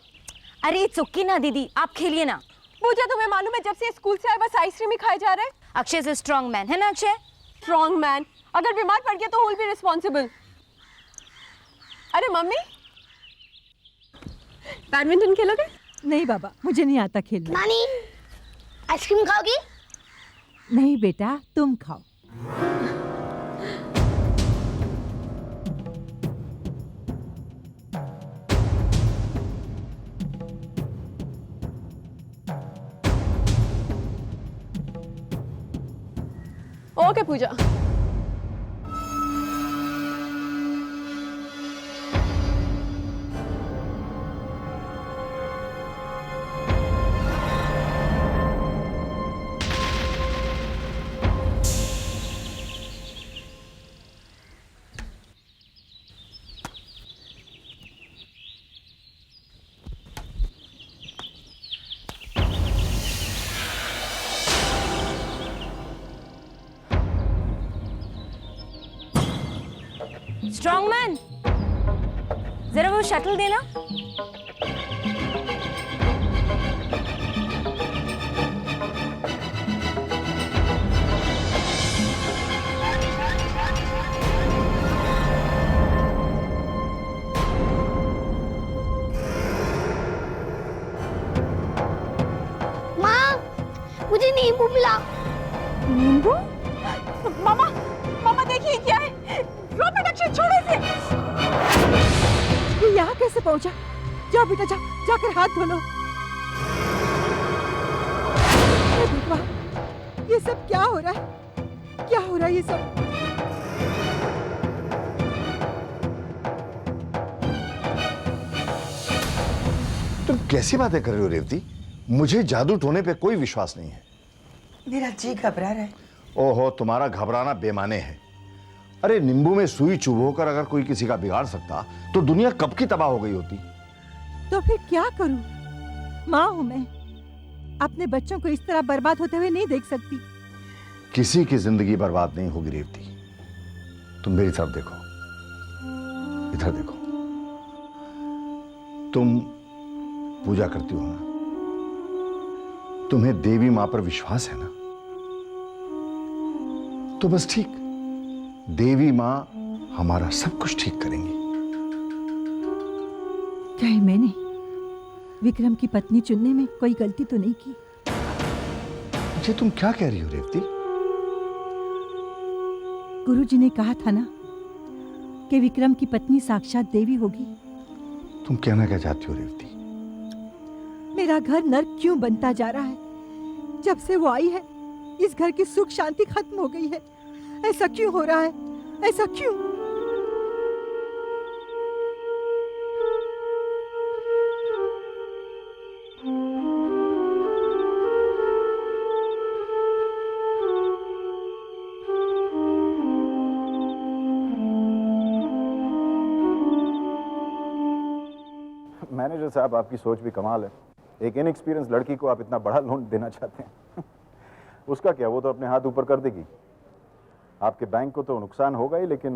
अरे चुक्की ना दीदी, आप खेलिए ना। मुझे तुम्हें मालूम है जब से स्कूल से आए बस आइसक्रीम ही खाए जा रहे हैं। अक्षय इज स्ट्रॉन्ग मैन, है ना अक्षय? स्ट्रॉन्ग मैन, अगर बीमार पड़ गया तो हु विल बी रिस्पॉन्सिबल? अरे मम्मी, बैडमिंटन खेलोगे? नहीं बाबा, मुझे नहीं आता खेलना। नानी, आइसक्रीम खाओगी? नहीं बेटा, तुम खाओ। ओके पूजा। स्ट्रॉन्गमैन, जरा वो शटल देना। माँ, मुझे नींबू मिला। नींबू? मामा, मामा देखिए क्या है। रो बेटा, छोड़ो इसे। ये यहाँ कैसे पहुंचा? जाओ बेटा, जाओ, जाकर हाथ धो लो। हे भगवान, ये सब क्या हो रहा है? क्या हो रहा है ये सब? तुम कैसी बातें कर रही हो रेवती? मुझे जादू टोने पे कोई विश्वास नहीं है। मेरा जी घबरा रहा है। ओहो, तुम्हारा घबराना बेमाने है। अरे नींबू में सुई चुभोकर अगर कोई किसी का बिगाड़ सकता तो दुनिया कब की तबाह हो गई होती। तो फिर क्या करूं? माँ हूं मैं, अपने बच्चों को इस तरह बर्बाद होते हुए नहीं देख सकती। किसी की जिंदगी बर्बाद नहीं होगी रेवती। तुम मेरी तरफ देखो, इधर देखो। तुम पूजा करती हो ना? तुम्हें देवी मां पर विश्वास है ना? तो बस ठीक, देवी मां हमारा सब कुछ ठीक करेंगी। चाहे मैंने विक्रम की पत्नी चुनने में कोई गलती तो नहीं की। ये तुम क्या कह रही हो रेवती? गुरुजी ने कहा था ना कि विक्रम की पत्नी साक्षात देवी होगी। तुम कहना क्या चाहती हो रेवती? मेरा घर नर्क क्यों बनता जा रहा है? जब से वो आई है, इस घर की सुख शांति खत्म हो गई है। ऐसा क्यों हो रहा है? ऐसा क्यों? मैनेजर साहब, आपकी सोच भी कमाल है। एक इनएक्सपीरियंस लड़की को आप इतना बड़ा लोन देना चाहते हैं। उसका क्या, वो तो अपने हाथ ऊपर कर देगी। आपके बैंक को तो नुकसान होगा ही, लेकिन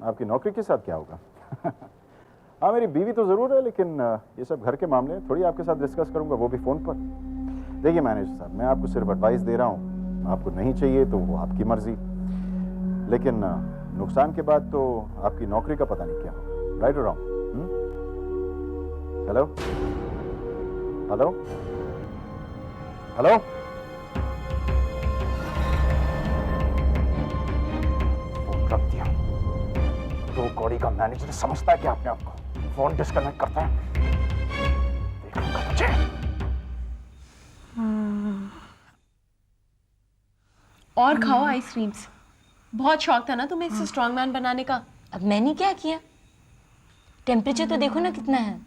आपकी नौकरी के साथ क्या होगा? हाँ, मेरी बीवी तो ज़रूर है, लेकिन ये सब घर के मामले थोड़ी आपके साथ डिस्कस करूंगा, वो भी फ़ोन पर। देखिए मैनेजर साहब, मैं आपको सिर्फ एडवाइस दे रहा हूँ। आपको नहीं चाहिए तो वो आपकी मर्जी, लेकिन नुकसान के बाद तो आपकी नौकरी का पता नहीं क्या होगा। राइट और wrong? Hello hello hello. Phone रख दिया। दो कौड़ी का मैनेजर समझता है कि आपने आपको फोन डिस्कनेक्ट करता है। देख लूंगा तुझे। और खाओ आइसक्रीम्स। बहुत शौक था ना तुम्हें इससे स्ट्रॉन्ग मैन बनाने का। अब मैंने क्या किया? टेम्परेचर तो देखो ना कितना है।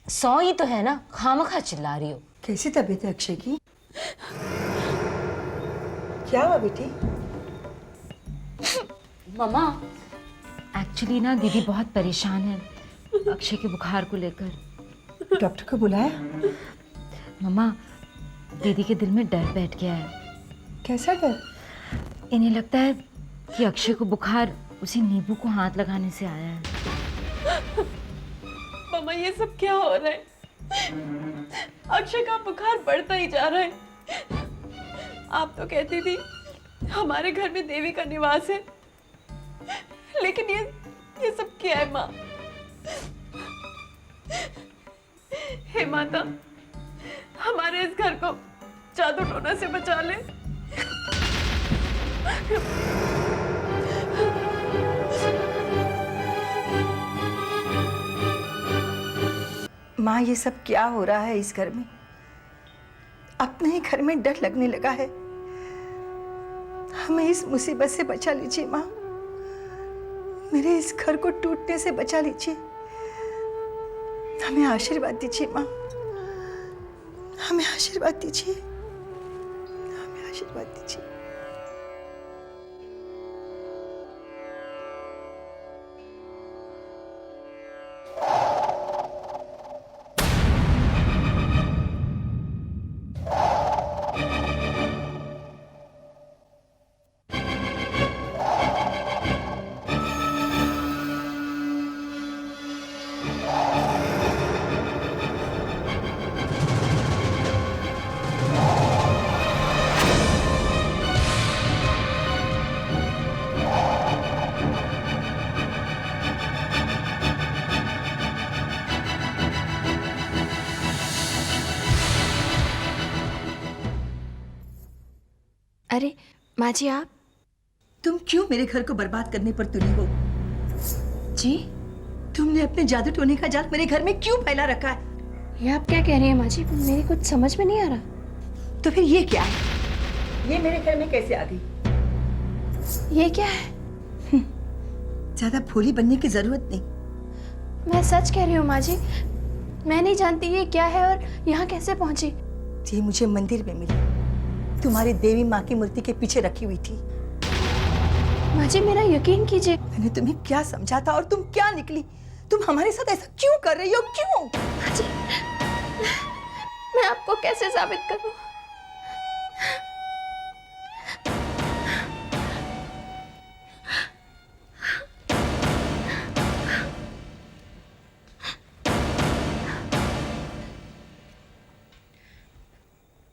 100 ही तो है ना, खामखा चिल्ला रही हो। कैसी तबीयत है अक्षय की? क्या हुआ बेटी? मम्मा, एक्चुअली ना दीदी बहुत परेशान है अक्षय के बुखार को लेकर। डॉक्टर को बुलाया? मम्मा, दीदी के दिल में डर बैठ गया है। कैसा डर? इन्हें लगता है कि अक्षय को बुखार उसी नींबू को हाथ लगाने से आया है। मम्मा, ये सब क्या हो रहा है? अक्षय का बुखार बढ़ता ही जा रहा है। आप तो कहती थी हमारे घर में देवी का निवास है, लेकिन ये सब क्या है माँ? हे माता, हमारे इस घर को जादू टोना से बचा ले। माँ, ये सब क्या हो रहा है इस घर में? अपने ही घर में डर लगने लगा है। हमें इस मुसीबत से बचा लीजिए माँ। मेरे इस घर को टूटने से बचा लीजिए। हमें आशीर्वाद दीजिए माँ। हमें आशीर्वाद दीजिए। हमें आशीर्वाद दीजिए। अरे माँ जी आप? तुम क्यों मेरे घर को बर्बाद करने पर तुली हो? जी? तुमने अपने जादू टोने का जाल मेरे घर में क्यों फैला रखा है? ये आप क्या कह रही हैं माँ जी? मेरे कुछ समझ में नहीं आ रहा। तो फिर ये क्या है? ये मेरे घर में कैसे आ गई? ये क्या है? ज्यादा भोली बनने की जरूरत नहीं। मैं सच कह रही हूँ माँ जी, मैं नहीं जानती ये क्या है और यहाँ कैसे पहुंची। ये मुझे मंदिर में मिली, तुम्हारी देवी माँ की मूर्ति के पीछे रखी हुई थी। माँ जी मेरा यकीन कीजिए। मैंने तुम्हें क्या समझा था और तुम क्या निकली? तुम हमारे साथ ऐसा क्यों कर रही हो? क्यों? माँ जी मैं आपको कैसे साबित करूं?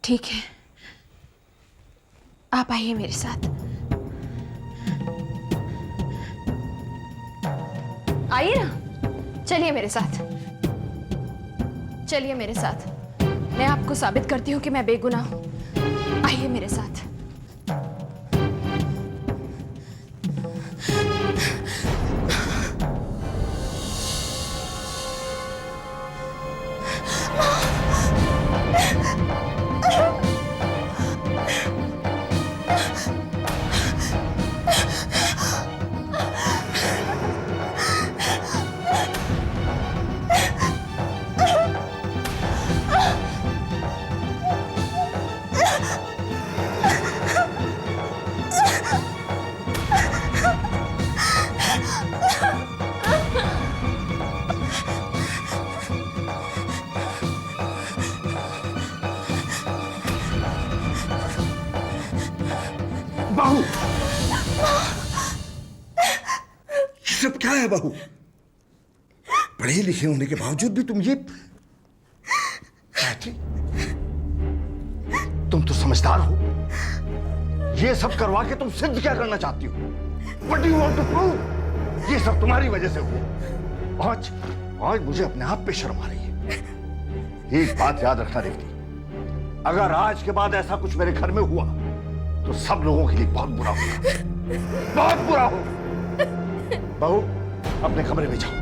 ठीक है, आप आइए मेरे साथ। आइए ना, चलिए मेरे साथ, चलिए मेरे साथ। मैं आपको साबित करती हूँ कि मैं बेगुनाह हूँ। आइए मेरे साथ। बहू, सब क्या है बहू? पढ़े लिखे होने के बावजूद भी तुम ये गायत्री, तुम तो समझदार हो। ये सब करवा के तुम सिद्ध क्या करना चाहती हो? What do you want to prove? ये सब तुम्हारी वजह से हुआ। आज मुझे अपने आप पे शर्म आ रही है। एक बात याद रखना रेवती, अगर आज के बाद ऐसा कुछ मेरे घर में हुआ तो सब लोगों के लिए बहुत बुरा होगा, बहुत बुरा होगा। बहू, अपने कमरे में जाओ।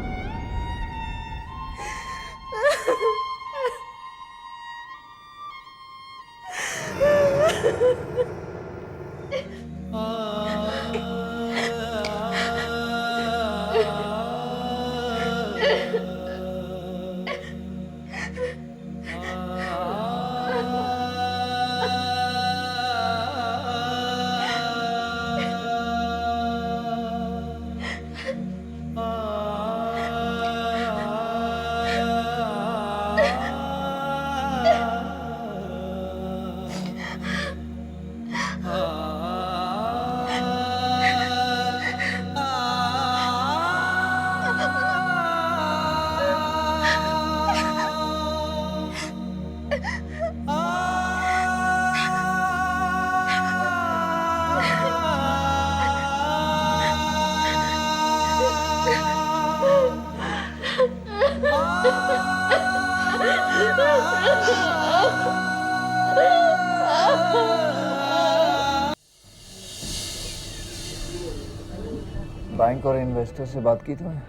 बैंक और इन्वेस्टर से बात की तुमने?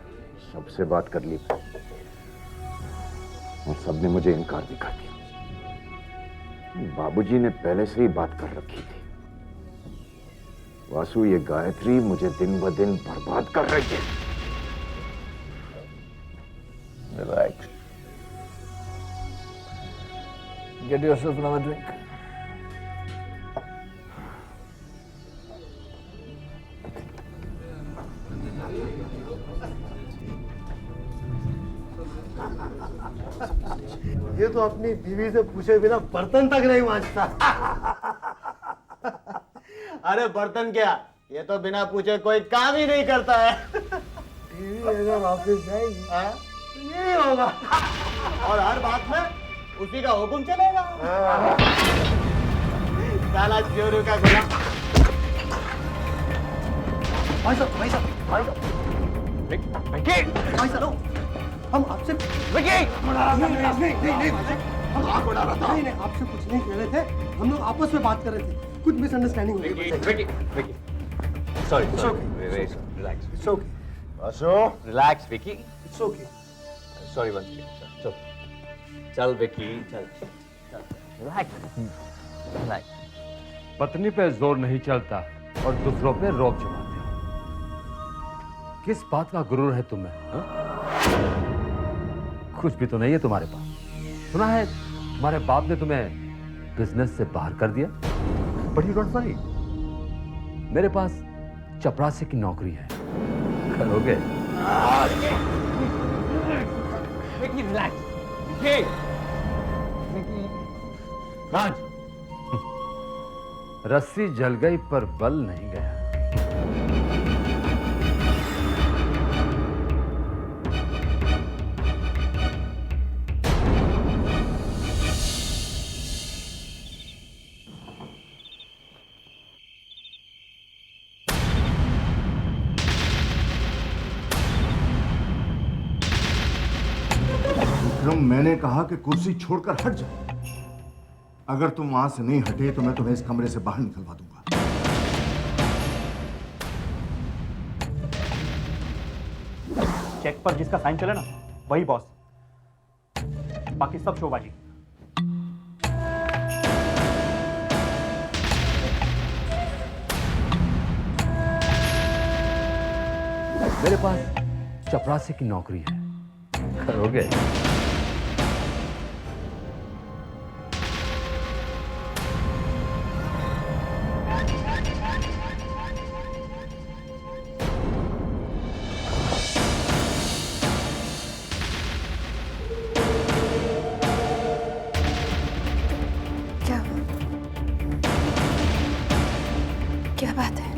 सबसे बात कर ली और सबने मुझे इनकार भी कर दिया। बाबूजी ने पहले से ही बात कर रखी थी। वासु, ये गायत्री मुझे दिन ब दिन बर्बाद कर रही है। Relax, get yourself another drink. ये तो अपनी बीवी से पूछे बिना बर्तन तक नहीं मांजता। अरे बर्तन क्या, ये तो बिना पूछे कोई काम ही नहीं करता है। बीवी अगर वापस जाएगी तो यही होगा और हर बात में उसी का हुक्म चलेगा। साला चोरों का गुलाम। भाई साहब, भाई साहब, भाई साहब, हम आपसे नहीं, हम आग बढ़ा रहा था। नहीं, आपसे कुछ नहीं कह रहे थे, हम लोग आपस में बात कर रहे थे। कुछ मिसअंडरस्टैंडिंग होगी। Sorry It's okay. Relax it's okay, बसो relax Vicky it's okay. Sorry once चल चल विकी चल रिलैक्स रिलैक्स पत्नी पे जोर नहीं चलता और दूसरों पे रोब जमाते हो। किस बात का गुरूर है तुम्हें हा? कुछ भी तो नहीं है तुम्हारे पास। सुना है तुम्हारे बाप ने तुम्हें बिजनेस से बाहर कर दिया, बट यू डोंट वरी, मेरे पास चपरासी की नौकरी है, करोगे? विकी रिलैक्स विकी राज रस्सी जल गई पर बल नहीं गया। विक्रम, मैंने कहा कि कुर्सी छोड़कर हट जाओ। अगर तुम वहां से नहीं हटे तो मैं तुम्हें इस कमरे से बाहर निकलवा दूंगा। चेक पर जिसका साइन चले ना वही बॉस, बाकी सब शोबाजी। मेरे पास चपरासी की नौकरी है, करोगे? क्या क्या बात है?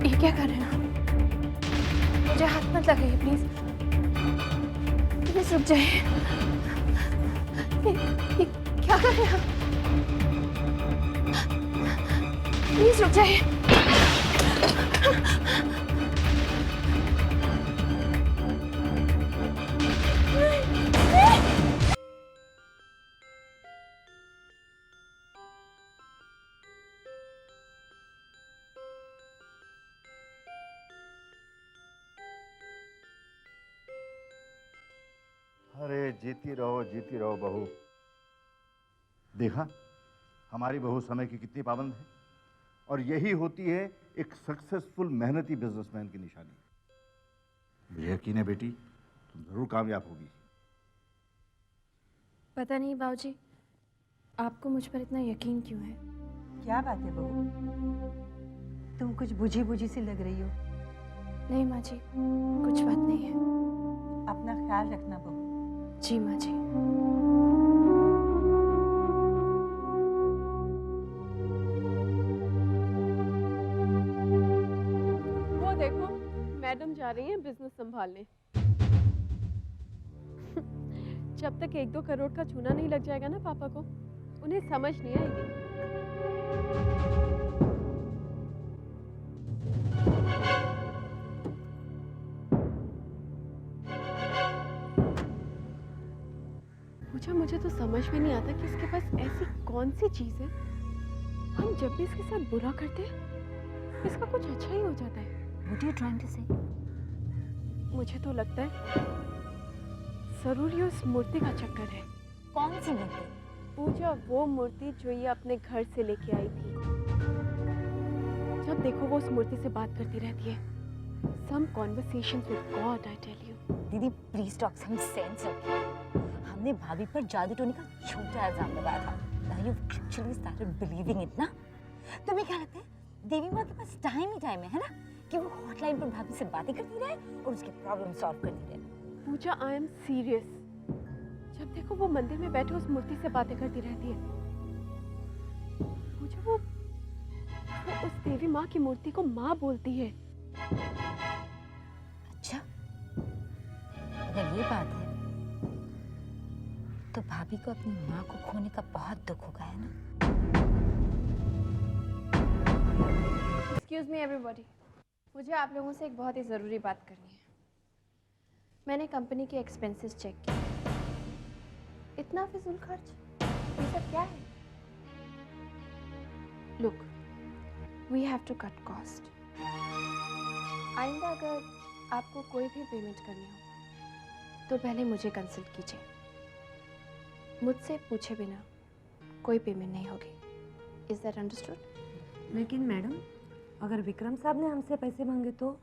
ये क्या कर रहे हैं आप? मुझे हाथ मत लगाइए प्लीज, प्लीज रुक जाइए। ये क्या कर रहे हैं आप? प्लीज रुक जाइए। अरे जीती रहो बहू। देखा हमारी बहू समय की कितनी पाबंद है, और यही होती है एक सक्सेसफुल मेहनती बिजनेसमैन की निशानी। मुझे यकीन है बेटी, तुम जरूर कामयाब होगी। पता नहीं बाबूजी, आपको मुझ पर इतना यकीन क्यों है? क्या बात है बहू, तुम कुछ बुझी बुझी सी लग रही हो। नहीं माँ जी, कुछ बात नहीं है। अपना ख्याल रखना बहू। जी माँ जी। वो देखो, मैडम जा रही हैं बिजनेस संभालने। जब तक 1-2 करोड़ का चूना नहीं लग जाएगा ना पापा को, उन्हें समझ नहीं आएगी। मुझे तो समझ में नहीं आता कि इसके पास ऐसी कौन सी चीज है, हम जब भी इसके साथ बुरा करते हैं इसका कुछ अच्छा ही हो जाता है। What are you trying to say? मुझे तो लगता है जरूर ये उस मूर्ति का चक्कर है। कौन सी मूर्ति? पूजा, वो मूर्ति जो ये अपने घर से लेके आई थी। जब देखो वो उस मूर्ति से बात करती रहती है। Some conversations with God, I tell you. दीदी प्लीज टॉक सम सेंस। हमने भाभी पर जादू टोने का झूठा इल्जाम लगाया था। Now you actually started believing it ना? तुम्हें क्या लगता है देवी माँ के पास टाइम ही टाइम है ना, कि वो हॉटलाइन पर भाभी से बातें करती रहे और उसके प्रॉब्लम सॉल्व करती रहे? पूजा, आई एम सीरियस। जब देखो वो मंदिर में बैठे उस मूर्ति से बातें करती रहती है। पूजा, वो उस देवी माँ की मूर्ति को माँ बोलती है। अच्छा, अगर ये बात है तो भाभी को अपनी माँ को खोने का बहुत दुख होगा, है ना? एक्सक्यूज मी एवरीबॉडी, मुझे आप लोगों से एक बहुत ही ज़रूरी बात करनी है। मैंने कंपनी के एक्सपेंसेस चेक किए इतना फिजूल खर्च, ये सब क्या है? Look, we have to cut cost. आइंदा अगर आपको कोई भी पेमेंट करनी हो तो पहले मुझे कंसल्ट कीजिए। मुझसे पूछे बिना कोई पेमेंट नहीं होगी। Is that understood? लेकिन मैडम, अगर विक्रम साहब ने हमसे पैसे मांगे तो?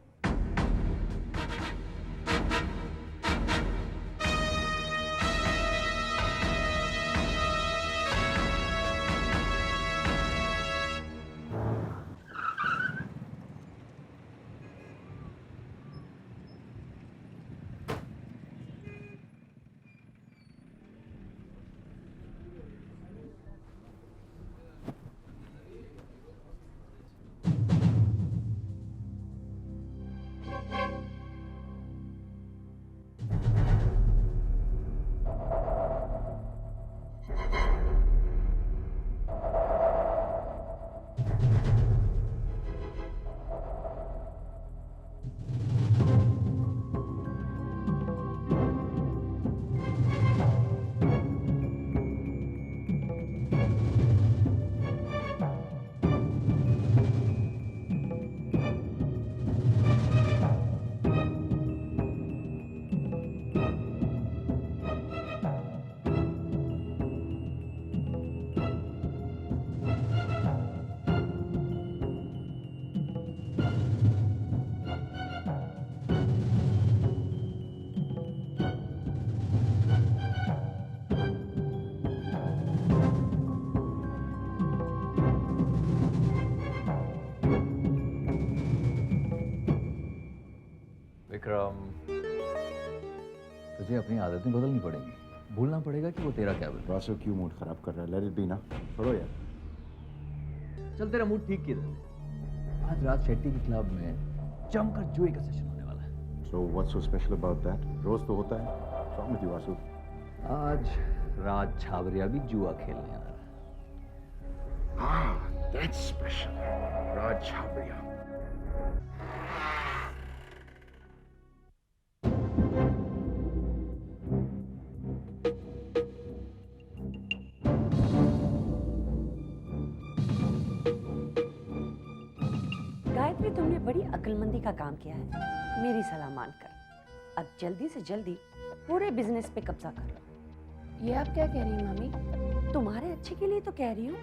विक्रम, तुझे अपनी आदतें बदलनी पड़ेंगी। भूलना पड़ेगा कि वो तेरा क्या बोल। रासो क्यों मूड खराब कर रहा है? लेट इट बी ना, छोड़ो यार। चल तेरा मूड ठीक किधर है? आज रात शेट्टी के क्लब में जमकर जुए का सेशन होने वाला है। So what's so special about that? रोज तो होता है। What's wrong with you, Vasu? आज राज छाबरिया भी जुआ खेलने आ रहा है। Ah, that's special. राज छाबरिया। गायत्री, तुमने बड़ी अक्लमंदी का काम किया है, मेरी सलाह मानकर। अब जल्दी से जल्दी पूरे बिजनेस पे कब्जा कर लो। ये आप क्या कह रही हैं मामी? तुम्हारे अच्छे के लिए तो कह रही हूँ,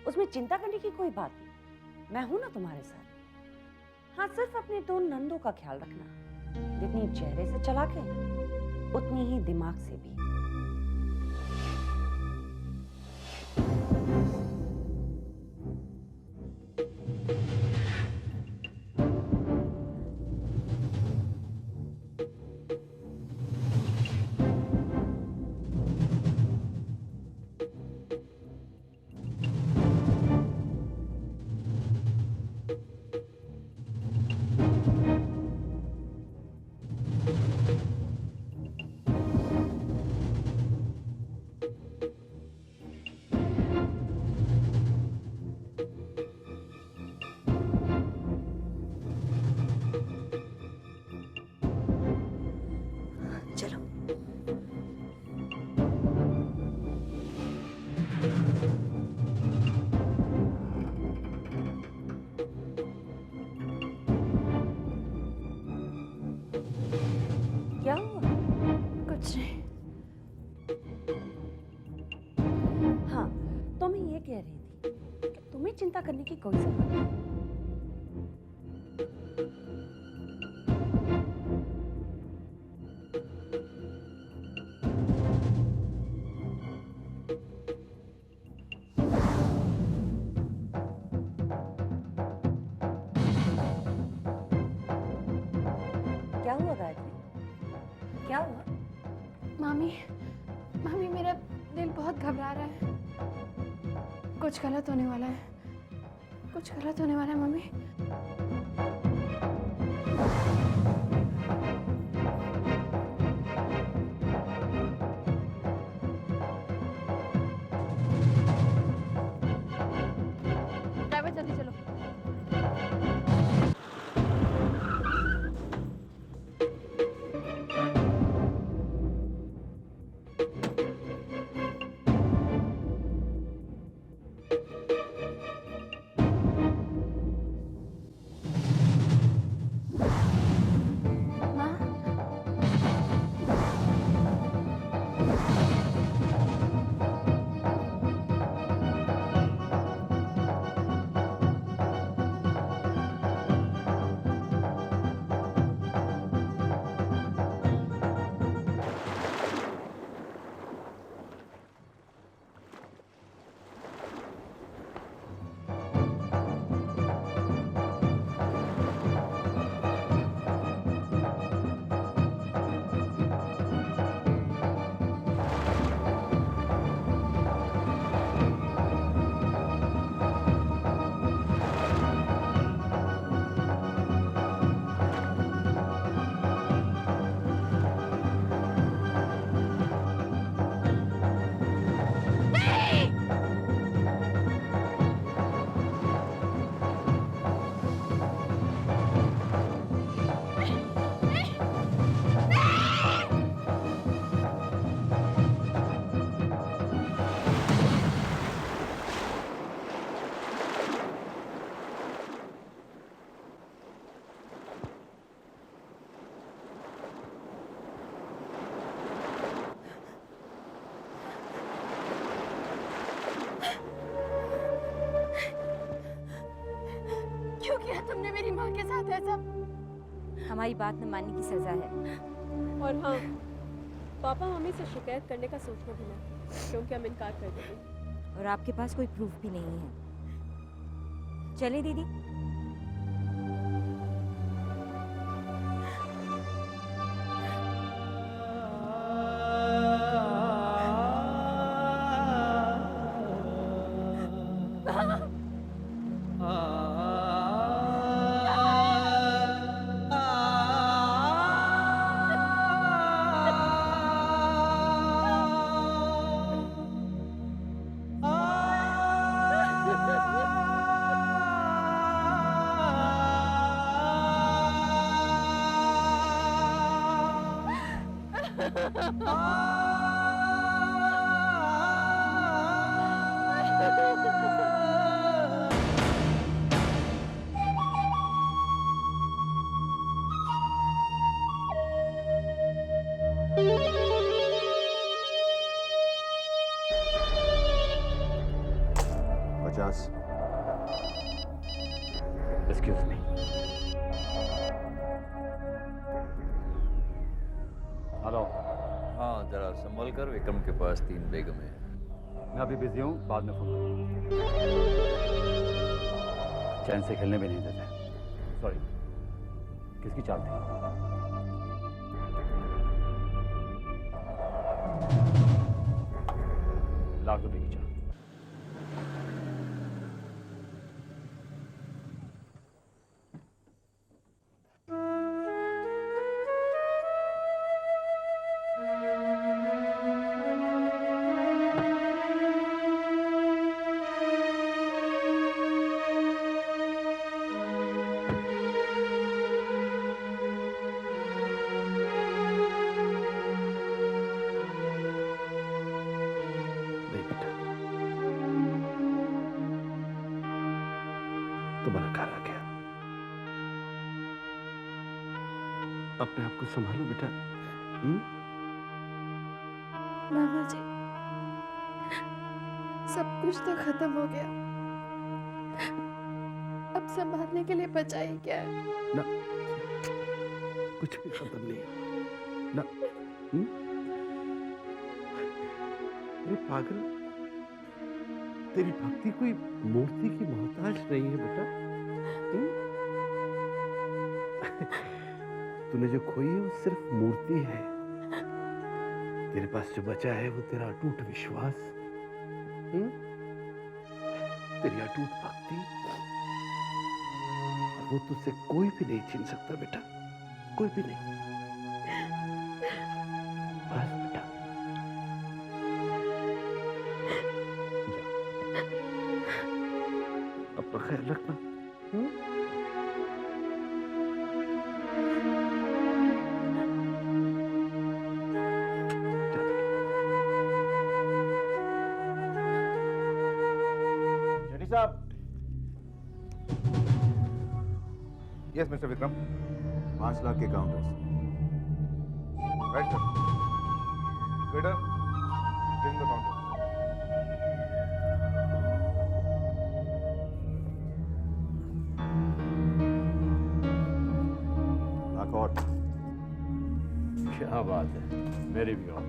उसमें चिंता करने की कोई बात नहीं। मैं हूं ना तुम्हारे साथ। हाँ, सिर्फ अपने दो नंदों का ख्याल रखना। जितनी चेहरे से चालाक है, उतनी ही दिमाग से भी। क्या हुआ? कुछ नहीं। हाँ, तो मैं ये कह रही थी कि तुम्हें चिंता करने की कोई जरूरत नहीं। क्या हुआ गायत्री? क्या हुआ? मामी, मामी मेरा दिल बहुत घबरा रहा है। कुछ गलत होने वाला है, कुछ गलत होने वाला है मामी। ड्राइवर जल्दी चलो। हमारी बात न मानने की सजा है। और हाँ, पापा हमें से शिकायत करने का सोचना भी ना, क्योंकि हम इनकार कर देंगे। और आपके पास कोई प्रूफ भी नहीं है। चले दीदी। Excuse me. हेलो। हाँ, जरा संभल कर, विक्रम के पास 3 बेगम है। मैं अभी बिजी हूँ, बाद में फोन करूँगा। चैन से खेलने भी नहीं देते। सॉरी, किसकी चाल थी? ₹1,00,000 की चाल। तुम्हारा घर आ गया। अपने आप को संभालो बेटा। मामा जी, सब कुछ तो खत्म हो गया, अब संभालने के लिए बचा ही क्या है? ना, कुछ भी खत्म नहीं हुआ ना। अरे पागल, तेरी भक्ति कोई मूर्ति की मोहताज नहीं है बेटा। तूने जो खोई है वो सिर्फ मूर्ति है। तेरे पास जो बचा है वो तेरा अटूट विश्वास, तेरी अटूट भक्ति, और वो तुझसे कोई भी नहीं छीन सकता बेटा, कोई भी नहीं। बस बेटा, अपना ख्याल रखना। शेट्टी साहब। Yes mister Vikram. 5 लाख के counters. Right sir. Waiter, give the counter. और क्या बात है, मेरे भी और।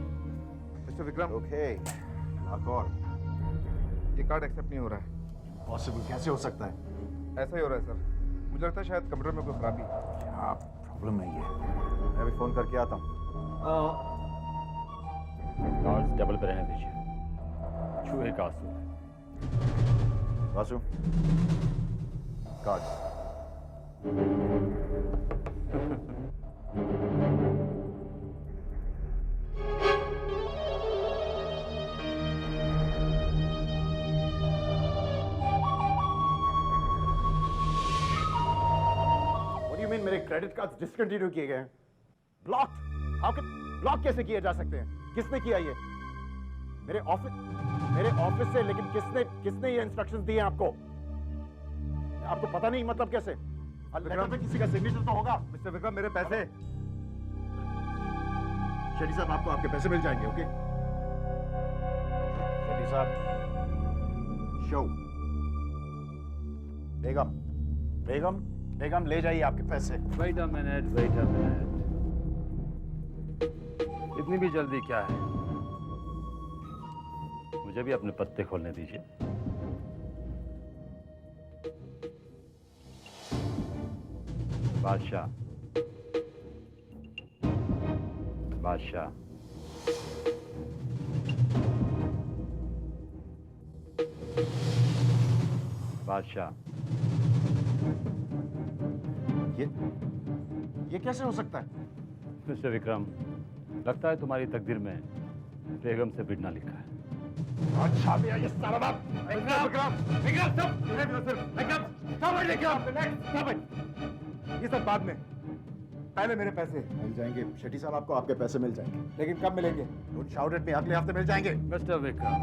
मिस्टर विक्रम। ओके, लाख और। ये कार्ड एक्सेप्ट नहीं हो रहा है। पॉसिबल कैसे हो सकता है? ऐसा ही हो रहा है सर। मुझे लगता है शायद कंप्यूटर में कोई खराबी। क्या प्रॉब्लम है ये? मैं अभी फोन करके आता हूँ। कार्ड्स डबल पे रहने दीजिए। चूहे का आंसू है। वासु, कार्ड्स। मेरे क्रेडिट कार्ड डिसकंटिन्यू किए गए हैं। ब्लॉक? हाउ कैन ब्लॉक कैसे किए जा सकते हैं? किसने किया ये? मेरे ऑफिस से, लेकिन किसने ये इंस्ट्रक्शंस दिए आपको? आपको पता नहीं मतलब कैसे? लेटर पे किसी का सिग्नेचर तो होगा। मिस्टर विक्रम, मेरे पैसे। शेट्टी साहब, आपको आपके पैसे मिल जाएंगे। ओके शेट्टी साहब। शो बेगम, बेगम ले जाइए आपके पैसे। Wait a minute. इतनी भी जल्दी क्या है? मुझे भी अपने पत्ते खोलने दीजिए। बादशाह, बादशाह, बादशाह। ये कैसे हो सकता है? मिस्टर विक्रम, लगता है तुम्हारी तकदीर में बेगम से भिड़ना लिखा है। अच्छा भैया, ये सारा बात। ये सब बाद में, पहले मेरे पैसे मिल जाएंगे। शेट्टी साहब, आपको आपके पैसे मिल जाएंगे, लेकिन कब मिलेंगे? डोंट शाउट एट मी, अगले हफ्ते मिल जाएंगे। मिस्टर विक्रम,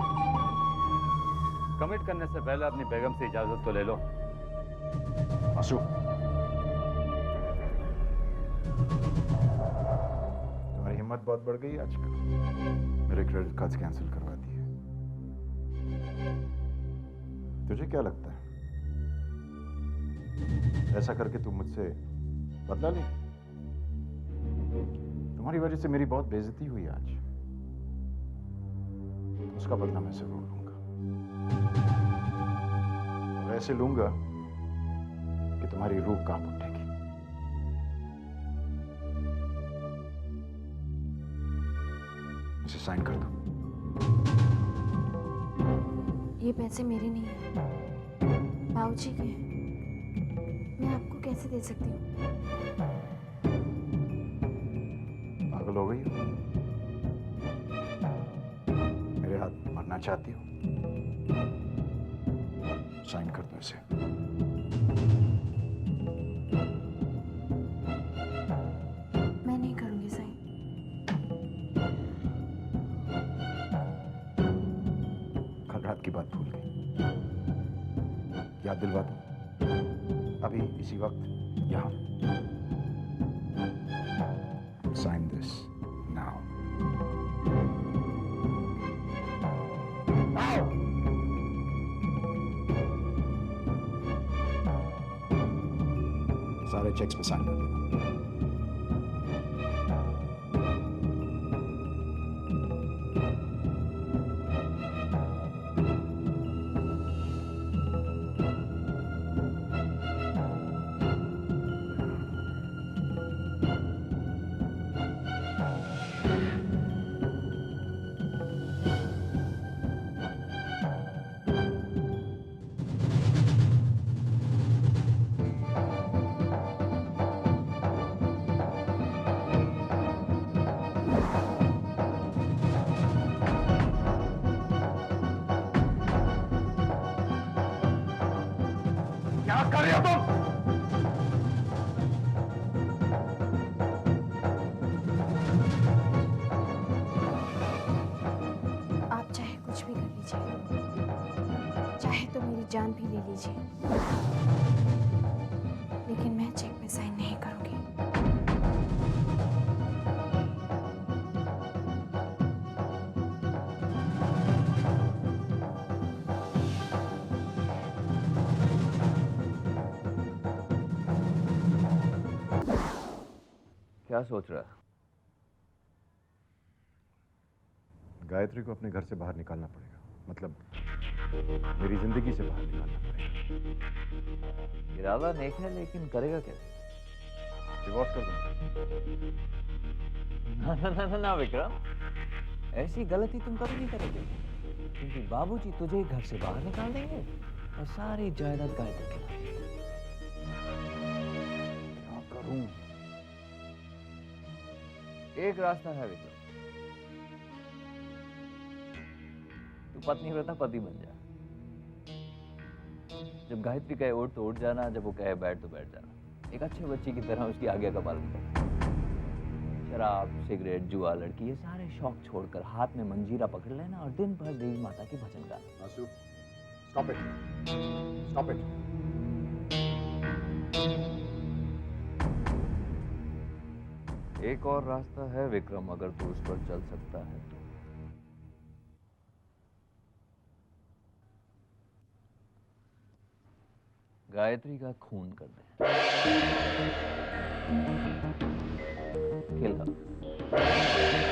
कमिट करने से पहले अपनी बेगम से इजाजत तो ले लो। आशु, तुम्हारी हिम्मत बहुत बढ़ गई आजकल। मेरे क्रेडिट कार्ड्स कैंसिल करवा दिए। तुझे क्या लगता है ऐसा करके तुम मुझसे बदला ले? तुम्हारी वजह से मेरी बहुत बेइज्जती हुई आज। उसका बदला मैं जरूर लूंगा, और ऐसे लूंगा कि तुम्हारी रूह कांप उठेगी। इसे साइन कर दो। ये पैसे मेरे नहीं हैं, बाबूजी के हैं। मैं आपको कैसे दे सकती हूँ? पागल हो गई हो? मेरे हाथ मरना चाहती हो? साइन कर दो इसे। मैं नहीं करूंगी साइन। कल रात की बात भूल गई, याद दिलवा दो। अभी इसी वक्त यहां। Sign this now. सारे चेक्स पे साइन कर देना। क्या कर रहे हो तुम? आप चाहे कुछ भी कर लीजिए, चाहे तो मेरी जान भी ले लीजिए, लेकिन मैं चेक पे साइन नहीं करूंगी। क्या सोच रहा है? गायत्री को अपने घर से बाहर निकालना पड़ेगा, मतलब मेरी जिंदगी से बाहर निकालना पड़ेगा। इरादा नेक है, लेकिन करेगा कैसे? डिवोर्स कर दूंगा। ना विक्रम, ऐसी गलती तुम कभी नहीं करोगे, क्योंकि बाबूजी तुझे घर से बाहर निकाल देंगे और सारी जायदाद गायत्री के नाम। क्या करूं? एक रास्ता है विक्रम, तू पत्नी व्रता पति बन जा। जब गायत्री कहे उठ तो उठ जाना, जब वो कहे बैठ तो बैठ जाना। एक अच्छे बच्चे की तरह उसकी आज्ञा का पालन कर। शराब, सिगरेट, जुआ, लड़की, ये सारे शौक छोड़कर हाथ में मंजीरा पकड़ लेना और दिन भर देवी माता की भजन गाना। आसू, स्टॉप इट, स्टॉप इट। एक और रास्ता है विक्रम, अगर तू उस पर चल सकता है तो। गायत्री का खून कर दें। किल हर।